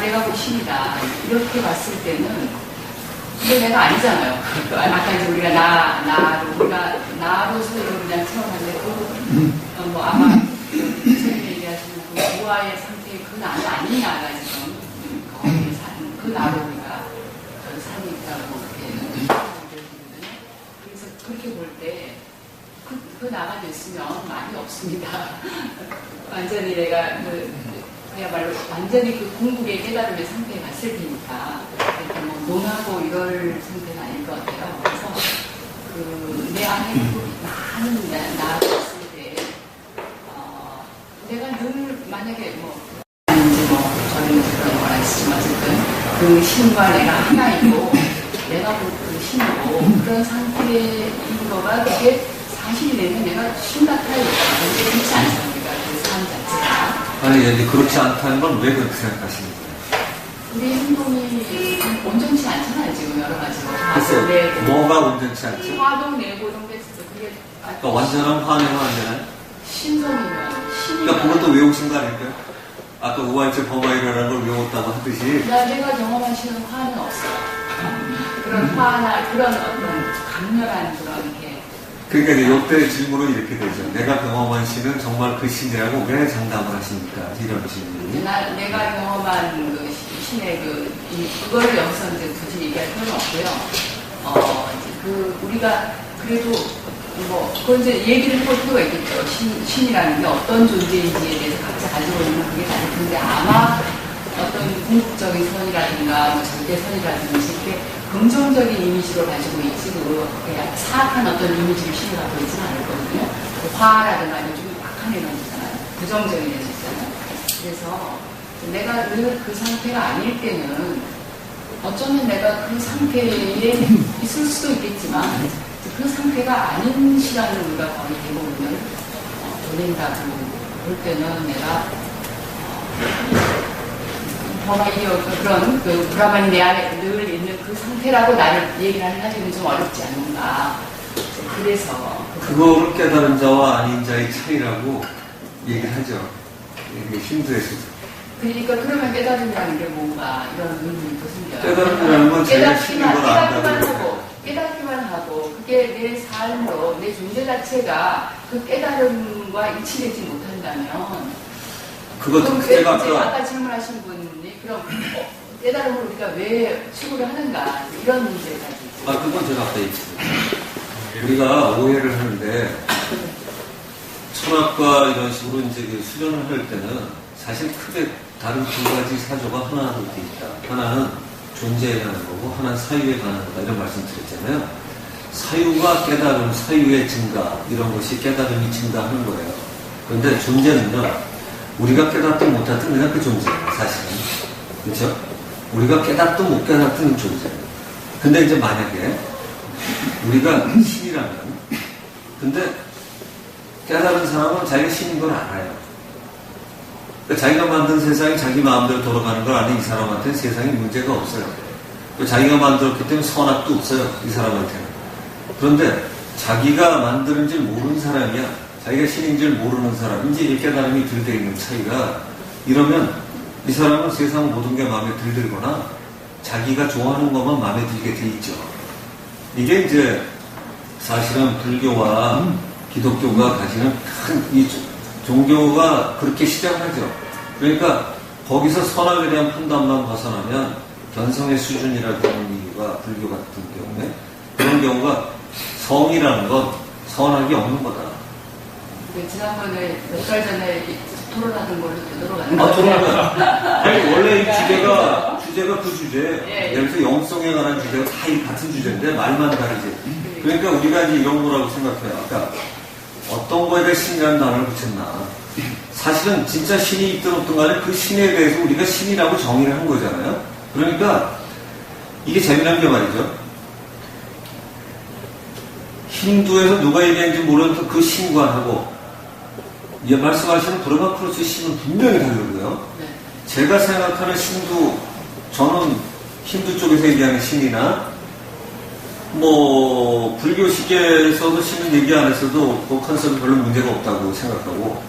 내가 고신이다 이렇게 봤을 때는 근데 내가 아니잖아요. 아까 이제 우리가 나로서 그냥 체험하는데 뭐 아마 선생님이 얘기하시는 그 우아의 상태의 그 나는 아니냐가 지금 거기에 사는 그 나로 우리가 산이 있다고 그렇게 그래서 그렇게 볼 때 그 나가 됐으면 많이 없습니다. 완전히 내가 그야말로 완전히 그 궁극의 깨달음의 상태에 갔을 테니까 이렇게 뭐 논하고 이럴 상태는 아닐 것 같아요. 그래서 내 안에 많은 나가 있을 때 내가 늘 만약에 저는 그런 건 아니지만 어쨌든 그 신과 내가 하나이고 내가 그 신이고 그런 상태인 거가 그게 사실이 되면 내가 신 같아요. 그렇지 않습니까? 그 삶 자체가. 아니, 이제 그렇지 않다는 건 왜 그렇게 생각하시는 거예요? 우리 행동이 온전치 않잖아요, 지금 여러 가지로. 글쎄요, 뭐가 온전치 않죠? 화도 내고 이런 게 있어요. 그게 그러니까 완전한 화내면 안 되나요? 신성이면 신이. 그러니까 그것도 외우신 거 아닐까요? 아까 우아일체 범아이라는 걸 외웠다고 하듯이 내가 경험한 신은 화는 없어요. 그런 화나 그런 어떤 강렬한 그런 게. 그러니까 이제 요때 질문은 이렇게 되죠. 내가 경험한 신은 정말 그 신이라고 왜 장담을 하십니까? 이런 질문이. 내가 경험한 그 신의 그거를 여기서 이제 굳이 얘기할 필요는 없고요. 우리가 그래도 그건 이제 얘기를 해볼 필요가 있겠죠. 신이라는 게 어떤 존재인지에 대해서 각자 가지고 있는 그게 다를 텐데 아마 어떤 궁극적인 선이라든가 절대선이라든지 이렇게 긍정적인 이미지로 가지고 있지 그냥 사악한 어떤 이미지를 신이 갖고 있지는 않을 거거든요. 화라든가 좀 약한 에너지잖아요. 부정적인 에너지잖아요. 그래서 내가 늘 그 상태가 아닐 때는 어쩌면 내가 그 상태에 있을 수도 있겠지만 그 상태가 아닌 시간을 우리가 거의 대부분을 보낸다고 볼 때는 내가 그런 브라만이 내 안에 늘 있는 그 상태라고 나를 얘기를 하기는 좀 어렵지 않는가. 그래서 그거를 깨달은 자와 아닌 자의 차이라고 얘기를 하죠. 이게 힘들어서. 그러니까 그러면 깨달음이라는 게 뭔가 이런 의문이 또 생겨요. 깨달음이라는 건 제가 신인 걸 안다고. 깨닫기만 하고 그게 내 삶으로 내 존재 자체가 그 깨달음과 일치되지 못한다면 그것도 제가 아까 아까 질문하신 분이 그럼 깨달음을 우리가 왜 추구를 하는가 이런 문제가 있죠. 그건 제가 아까 얘기했어요. 우리가 오해를 하는데 철학과 이런 식으로 이제 수련을 할 때는 사실 크게 다른 두 가지 사조가 하나로 되어 있다. 하나는 존재에 관한 거고 하나는 사유에 관한 거다 이런 말씀 드렸잖아요. 사유가 깨달음, 사유의 증가 이런 것이 깨달음이 증가하는 거예요. 그런데 존재는요. 우리가 깨닫든 못하든 그냥 그 존재예요. 사실은. 그렇죠? 우리가 깨닫든 못 깨닫든 존재예요. 근데 이제 만약에 우리가 신이라면 근데 깨달은 사람은 자기가 신인 걸 알아요. 그러니까 자기가 만든 세상이 자기 마음대로 돌아가는 걸 아는 이 사람한테는 세상에 문제가 없어요. 자기가 만들었기 때문에 선악도 없어요. 이 사람한테는. 그런데 자기가 만드는 줄 모르는 사람이야. 자기가 신인 줄 모르는 사람. 이제 이 깨달음이 들게 있는 차이가 이러면 이 사람은 세상 모든 게 마음에 들거나 자기가 좋아하는 것만 마음에 들게 돼 있죠. 이게 이제 사실은 불교와 기독교가 가지는 큰 이 종교가 그렇게 시작하죠. 그러니까 거기서 선악에 대한 판단만 벗어나면 견성의 수준이라고 하는 이유가 불교 같은 경우에 그런 경우가 성이라는 건 선악이 없는 거다. 지난번에 몇 달 전에 토론하던 거를 되돌아가는 토론하면 아니 원래 이 주제가 그 주제. 예. 예를 들어서 영성에 관한 주제가 다 이 같은 주제인데 말만 다르지. 그러니까 우리가 이제 이런 거라고 생각해요. 아까 어떤 거에 대해 신이라는 단어를 붙였나. 사실은 진짜 신이 있든 없든 간에 그 신에 대해서 우리가 신이라고 정의를 한 거잖아요. 그러니까 이게 재미난 게 말이죠. 힌두에서 누가 얘기했는지 모르는 그 신관하고 말씀하시는 브라마크로스 신은 분명히 다르고요. 네. 제가 생각하는 신도 저는 힌두 쪽에서 얘기하는 신이나 뭐 불교식에서도 신은 얘기 안 했어도 그 컨셉은 별로 문제가 없다고 생각하고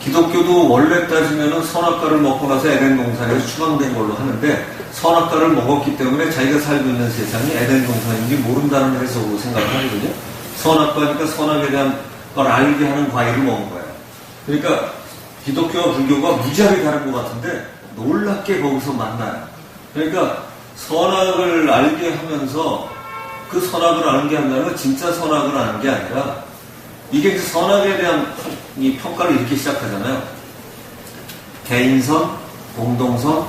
기독교도 원래 따지면은 선악과를 먹고 나서 에덴 동산에서 추방된 걸로 하는데 선악과를 먹었기 때문에 자기가 살고 있는 세상이 에덴 동산인지 모른다는 해석으로 생각을 하거든요. 선악과니까 선악에 대한 걸 알게 하는 과일을 먹은 거예요. 그러니까 기독교와 불교가 무지하게 다른 것 같은데 놀랍게 거기서 만나요. 그러니까 선악을 알게 하면서 그 선악을 아는 게 아니라 진짜 선악을 아는 게 아니라 이게 이제 선악에 대한 이 평가를 이렇게 시작하잖아요. 개인선, 공동선,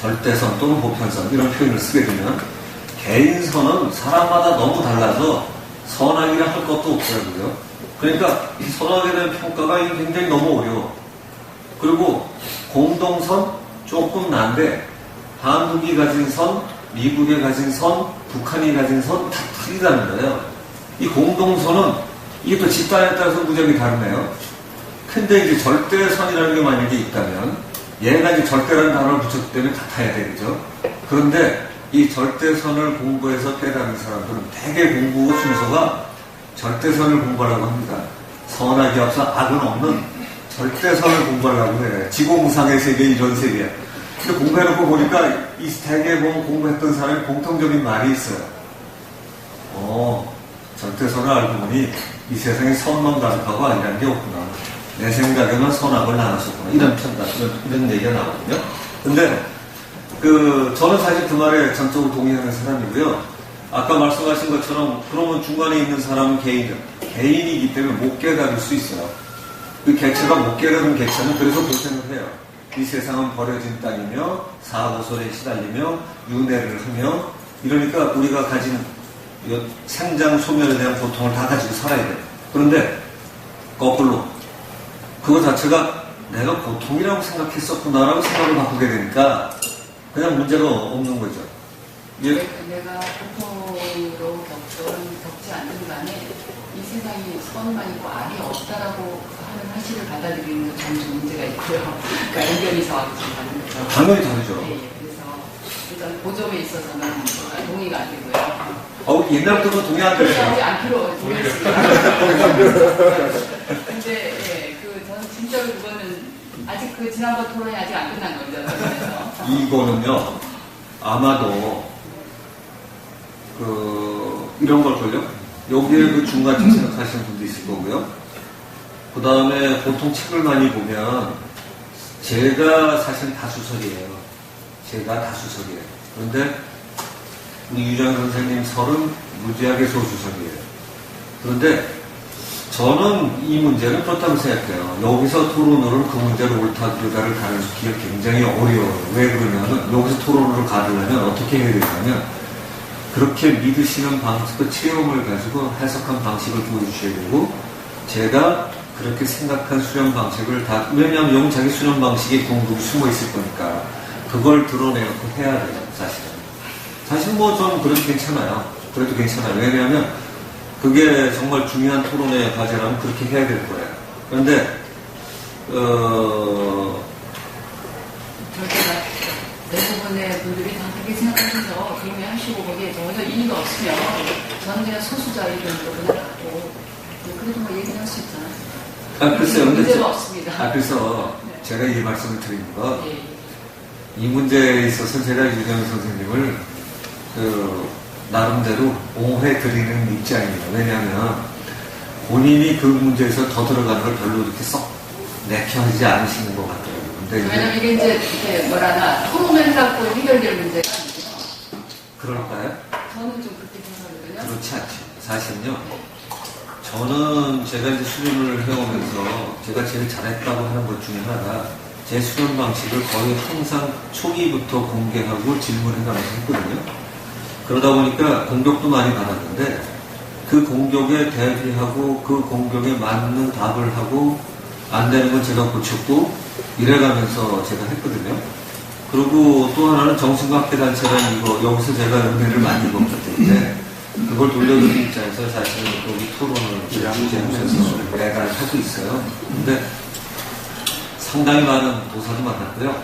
절대선 또는 보편선 이런 표현을 쓰게 되면 개인선은 사람마다 너무 달라서 선악이라 할 것도 없더라고요. 그러니까 이 선악에 대한 평가가 굉장히 너무 어려워. 그리고 공동선 조금 난데 한국이 가진 선, 미국이 가진 선, 북한이 가진 선 다 틀리다는 거예요. 이 공동선은 이게 또 집단에 따라서 무지하게 다르네요. 근데 이제 절대선이라는 게 만약에 있다면 얘가 이제 절대라는 단어를 붙였기 때문에 같아야 되겠죠. 그런데 이 절대선을 공부해서 깨달은 사람들은 대개 공부 순서가 절대선을 공부하려고 합니다. 선악이 없어 악은 없는 절대선을 공부하려고 해. 지공상의 세계 이런 세계야. 근데 공부해놓고 보니까 이 대개 공부했던 사람이 공통적인 말이 있어요. 절대선을 알고 보니 이 세상에 선만 가득하고 아니라는 게 없구나. 내 생각에는 선악을 나눴었구나. 이런 편다. 이런 얘기가 나거든요. 근데 저는 사실 그 말에 전적으로 동의하는 사람이고요. 아까 말씀하신 것처럼 그러면 중간에 있는 사람은 개인이기 때문에 못 깨달을 수 있어요. 그 개체가 못 깨달은 개체는 그래서 고생을 해요. 이 세상은 버려진 땅이며 사고설에 시달리며 윤회를 하며 이러니까 우리가 가진 생장 소멸에 대한 고통을 다 가지고 살아야 돼요. 그런데 거꾸로 그거 자체가 내가 고통이라고 생각했었구나라고 생각을 바꾸게 되니까 그냥 문제가 없는 거죠. 내가 고통으로 겪지 않는 간에 이 세상이 선만 있고 악이 없다라고 하는 사실을 받아들이는 것 참 문제가 있고요. 그러니까 의견이 저하고 좀 다른 거죠. 당연히 다르죠. 네, 그래서 일단 보점에 있어서는 동의가 안 되고요. 옛날부터 동의 안 그래서 됐어요. 안 필요 동의했습니다. 근데 저는 진짜로 그거는 아직 지난번 토론이 아직 안 끝난 거죠. 그래서. 이거는요, 아마도, 이런 걸걸요? 여기에 중간쯤 생각하시는 분도 있을 거고요. 그 다음에 보통 책을 많이 보면, 제가 사실 다수설이에요. 그런데, 우리 유정 선생님 설은 무지하게 소수설이에요. 그런데, 저는 이 문제는 그렇다고 생각해요. 여기서 토론으로는 그 문제를 옳다, 그르다를 가르치기가 굉장히 어려워요. 왜 그러냐면, 여기서 토론으로 가르려면 어떻게 해야 되냐면, 그렇게 믿으시는 방식과 체험을 가지고 해석한 방식을 보여주셔야 되고, 제가 그렇게 생각한 수련 방식을 왜냐하면 영자기 수련 방식이 궁극이 숨어 있을 거니까, 그걸 드러내놓고 해야 돼요, 사실은. 사실 저는 그래도 괜찮아요. 왜냐하면, 그게 정말 중요한 토론의 과제라면 그렇게 해야 될 거예요. 그런데, 대부분의 분들이 다 그렇게 생각하셔서 그렇게 하시고 거기에 전혀 일리가 없으면 저는 그냥 소수자 의견으로 그냥 갖고 그래도 얘기는 할 수 있잖아요. 글쎄요. 문제가 없습니다. 그래서 제가 이 말씀을 드린 건 이 문제에 있어서 제가 유정 선생님을 나름대로 옹호해 드리는 입장이에요. 왜냐하면 본인이 그 문제에서 더 들어가는 걸 별로 이렇게 썩 내켜하지 않으시는 것 같아요. 근데 왜냐면 이게 이제 이렇게 뭐라나 토론을 갖고 해결될 문제가 아니죠. 그럴까요? 저는 좀 그렇게 생각하거든요. 그렇지 않죠. 사실은요. 저는 제가 이제 수련을 해오면서 제가 제일 잘했다고 하는 것 중에 하나가 제 수련 방식을 거의 항상 초기부터 공개하고 질문해가면서 했거든요. 그러다 보니까 공격도 많이 받았는데 그 공격에 대비하고 그 공격에 맞는 답을 하고 안 되는 건 제가 고쳤고 이래가면서 제가 했거든요. 그리고 또 하나는 정신과학회단체라는 이거 여기서 제가 은혜를 많이 입었기 때문에 그걸 돌려드리는 입장에서 사실은 여기 토론을 제안해서 매달 하고 있어요. 근데 상당히 많은 도사도 만났고요.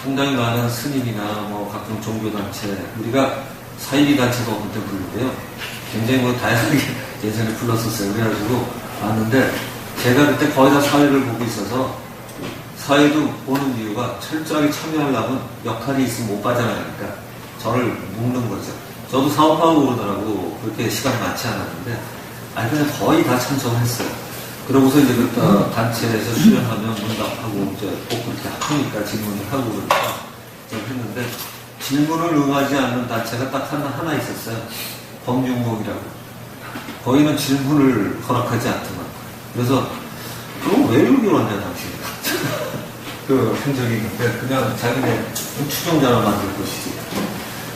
상당히 많은 스님이나 뭐 각종 종교단체, 우리가 사이비단체도 어느 때 부르는데요. 굉장히 뭐 다양하게 예전에 불렀었어요. 그래가지고 왔는데 제가 그때 거의 다 사회를 보고 있어서 사회도 보는 이유가 철저하게 참여하려면 역할이 있으면 못 빠져나가니까 저를 묶는 거죠. 저도 사업하고 그러더라고. 그렇게 시간이 많지 않았는데 아니 그냥 거의 다 참석을 했어요. 그러고서 이제 그 단체에서 수련하면 문답하고 이제 꼭 그렇게 하니까 질문을 하고 그러니까 제가 했는데 질문을 응하지 않는 단체가 딱 하나 있었어요. 범용공이라고. 거기는 질문을 허락하지 않더만. 그래서 그럼 왜 여기 왔냐 당신? 그 행적이 있는데 그냥 자기네 추종자를 만들 것이지.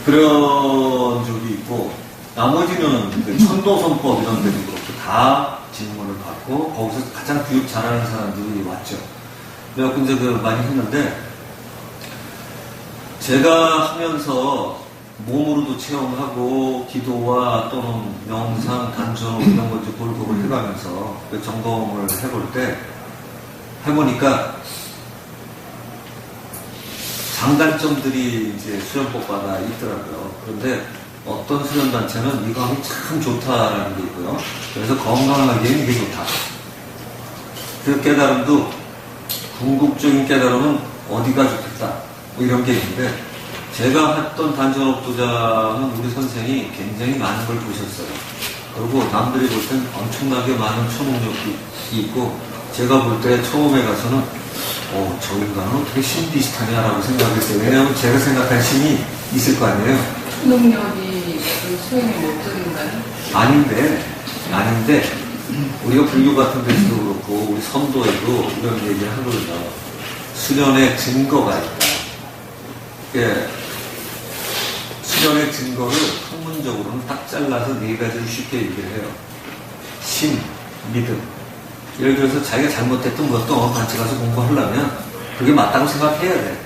그런 적이 있고 나머지는 그 천도선법 이런 데도 그렇고 다 질문을 받고 거기서 가장 교육 잘하는 사람들이 왔죠. 그래갖고 이제 그 많이 했는데 제가 하면서 몸으로도 체험하고 기도와 또는 명상, 단전 이런 걸 이제 골고루 해가면서 그 점검을 해볼 때 해보니까 장단점들이 이제 수련법마다 있더라고요. 그런데 어떤 수련단체는 이거 하면 참 좋다라는 게 있고요. 그래서 건강하기에는 이게 좋다. 그 깨달음도 궁극적인 깨달음은 어디가 좋겠다. 뭐 이런 게 있는데 제가 했던 단전업도자는 우리 선생이 굉장히 많은 걸 보셨어요. 그리고 남들이 볼 땐 엄청나게 많은 초능력이 있고 제가 볼 때 처음에 가서는 저 인간은 어떻게 신 비슷하냐라고 생각했어요. 왜냐하면 제가 생각한 신이 있을 거 아니에요. 초능력이 수행의 목적인가요? 아닌데 우리가 불교 같은 데서도 그렇고 우리 선도에도 이런 얘기를 하거든요. 수련의 증거가 있다. 예, 수련의 증거를 학문적으로는 딱 잘라서 네 가지를 쉽게 얘기를 해요. 신, 믿음. 예를 들어서 자기가 잘못했던 것도 같이 가서 공부하려면 그게 맞다고 생각해야 돼.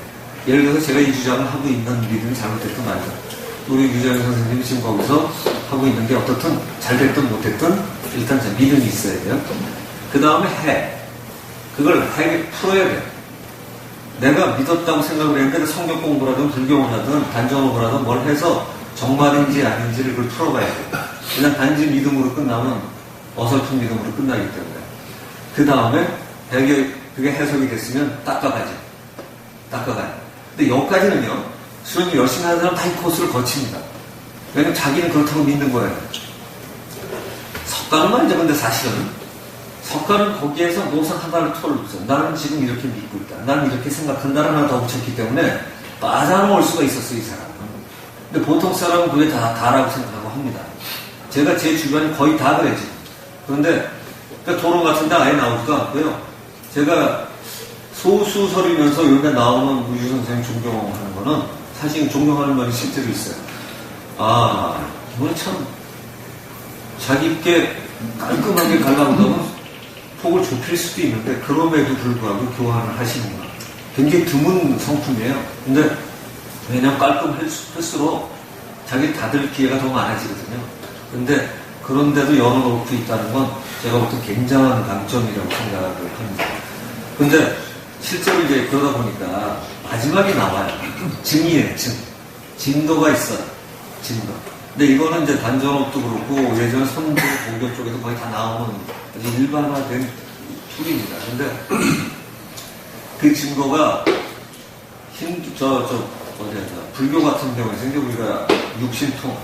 예를 들어서 제가 이 주장을 하고 있는 믿음이 잘못됐든 말든 우리 유정희 선생님이 지금 거기서 하고 있는 게 어떻든 잘됐든 못됐든 일단 믿음이 있어야 돼요. 그 다음에 그걸 풀어야 돼. 내가 믿었다고 생각을 했는데 성경 공부라든 불경을 하든 단전업을 하든 뭘 해서 정말인지 아닌지를 그걸 풀어봐야 돼. 그냥 단지 믿음으로 끝나면 어설픈 믿음으로 끝나기 때문에. 그 다음에 그게 해석이 됐으면 닦아가죠. 근데 여기까지는요, 수련이 열심히 하는 사람 다 이 코스를 거칩니다. 왜냐면 자기는 그렇다고 믿는 거예요. 석가는 말이죠. 근데 사실은 석가는 거기에서 노상 하나를 털어줬어요. 나는 지금 이렇게 믿고 있다. 나는 이렇게 생각한다를 하나 더 붙였기 때문에 빠져나올 수가 있었어요, 이 사람은. 근데 보통 사람은 그게 다라고 생각하고 합니다. 제가 제 주변이 거의 다 그랬지. 그런데 토론 같은 데 아예 나오지도 않고요. 제가 소수설이면서 여기가 나오는 우주 선생님 존경하는 거는 사실 존경하는 말이 실제로 있어요. 이건 참 자기께 깔끔하게 갈라보다가 폭을 좁힐 수도 있는데 그럼에도 불구하고 교환을 하시는구나. 굉장히 드문 성품이에요. 근데 왜냐면 깔끔할수록 자기 다들 기회가 더 많아지거든요. 근데 그런데도 열어놓고 있다는 건 제가 보통 굉장한 강점이라고 생각을 합니다. 근데 실제로 이제 그러다 보니까 마지막에 나와요. 증이에요, 증거가 있어요. 증거. 근데 이거는 이제 단전업도 그렇고 예전 선도 공격 쪽에도 거의 다 나오는 아주 일반화된 툴입니다. 근데 그 증거가 불교 같은 경우에 이제 우리가 육신통,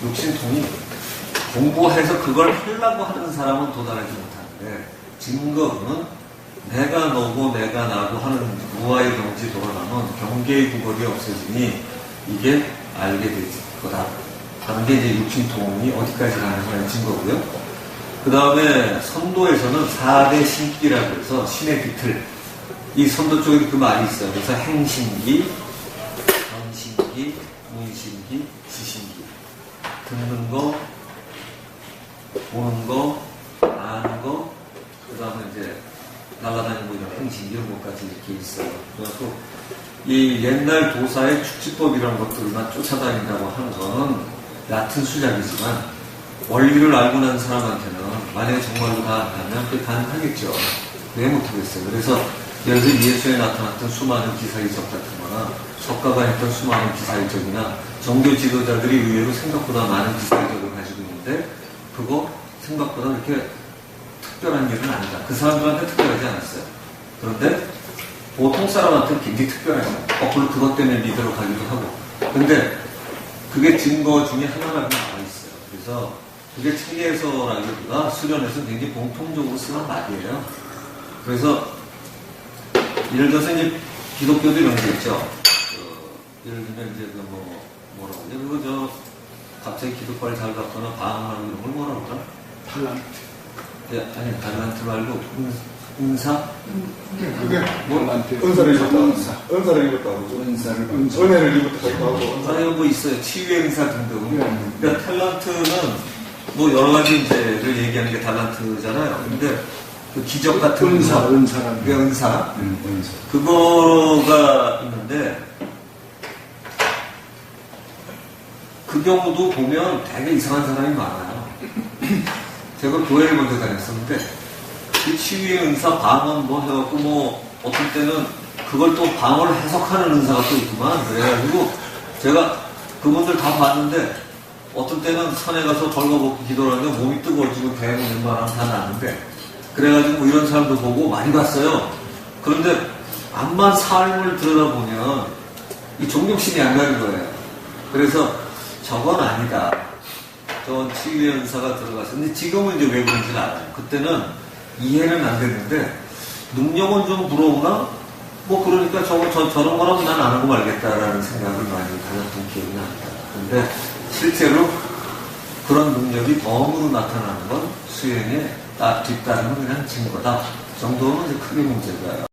육신통이 공부해서 그걸 하려고 하는 사람은 도달하지 못하는데 증거는 내가 너고 내가 나고 하는 무아의 경지 돌아가면 경계의 구걸이 없어지니 이게 알게 될 거다 하는 게 이제 육신통이 어디까지 가는가의 증거고요. 그 다음에 선도에서는 4대 신기라고 해서 신의 비틀, 이 선도 쪽에 그 말이 있어요. 그래서 행신기, 전신기, 문신기, 지신기. 듣는 거, 보는 거, 아는 거, 그 다음에 이제 날아다니고 이런 행신 이런 것까지 이렇게 있어요. 그래서 이 옛날 도사의 축지법이라는 것들만 쫓아다닌다고 하는 거는 얕은 수작이지만 원리를 알고 난 사람한테는 만약에 정말로 다 안다면 그게 가능하겠죠. 왜 못하겠어요. 그래서 예를 들어 예수에 나타났던 수많은 기사이적 같은 거나 석가가 했던 수많은 기사이적이나 종교 지도자들이 의외로 생각보다 많은 기사이적을 가지고 있는데 그거 생각보다 그렇게 특별한 일은 아니다. 그 사람들한테 특별하지 않았어요. 그런데 보통 사람한테는 굉장히 특별해요. 거꾸로 그것 때문에 리더로 가기도 하고. 근데 그게 증거 중에 하나라고 나와 있어요. 그래서 그게 책에서라기보다 수련에서 굉장히 공통적으로 쓰는 말이에요. 그래서 예를 들어서 이제 기독교도 이런 게 있죠. 예를 들면 이제 뭐라고 하죠? 그거 갑자기 기독과를 잘 갖거나 방황하는 이런 걸 뭐라고 하죠? 탈란트. 예, 아니, 달란트 말고, 은사? 그게 탈란트. 은사를 입었다. 은사를 입었다고. 은혜를 입었다고 하고. 아니, 뭐 있어요. 치유의 은사 등등. 그러니까 탤런트는 뭐 여러 가지 이제를 얘기하는 게 탤런트잖아요. 근데 그 기적 같은 은사라는 그 은사. 은사. 그거가 있는데, 그 경우도 보면 되게 이상한 사람이 많아요. 제가 교회를 먼저 다녔었는데, 그 치유의 은사, 방언 뭐 해갖고 뭐, 어떤 때는 그걸 또 방언을 해석하는 은사가 또 있구만. 그래가지고, 제가 그분들 다 봤는데, 어떤 때는 산에 가서 벌거벗고 기도를 하는데 몸이 뜨거워지고 배는 웬만하면 다 나는데, 그래가지고 이런 사람도 보고 많이 봤어요. 그런데, 암만 삶을 들여다보면, 이 존경심이 안 가는 거예요. 그래서, 저건 아니다. 저건 치유의 은사가 들어가서. 근데 지금은 이제 왜 그런지는 알아요. 그때는 이해는 안 됐는데, 능력은 좀 부러우나? 뭐 그러니까 저런 거라면 난 안 하고 말겠다라는 생각을 많이 가졌던 기억이 납니다. 근데 실제로 그런 능력이 덤으로 나타나는 건 수행에 뒤따르는 그냥 증거다. 정도는 이제 크게 문제가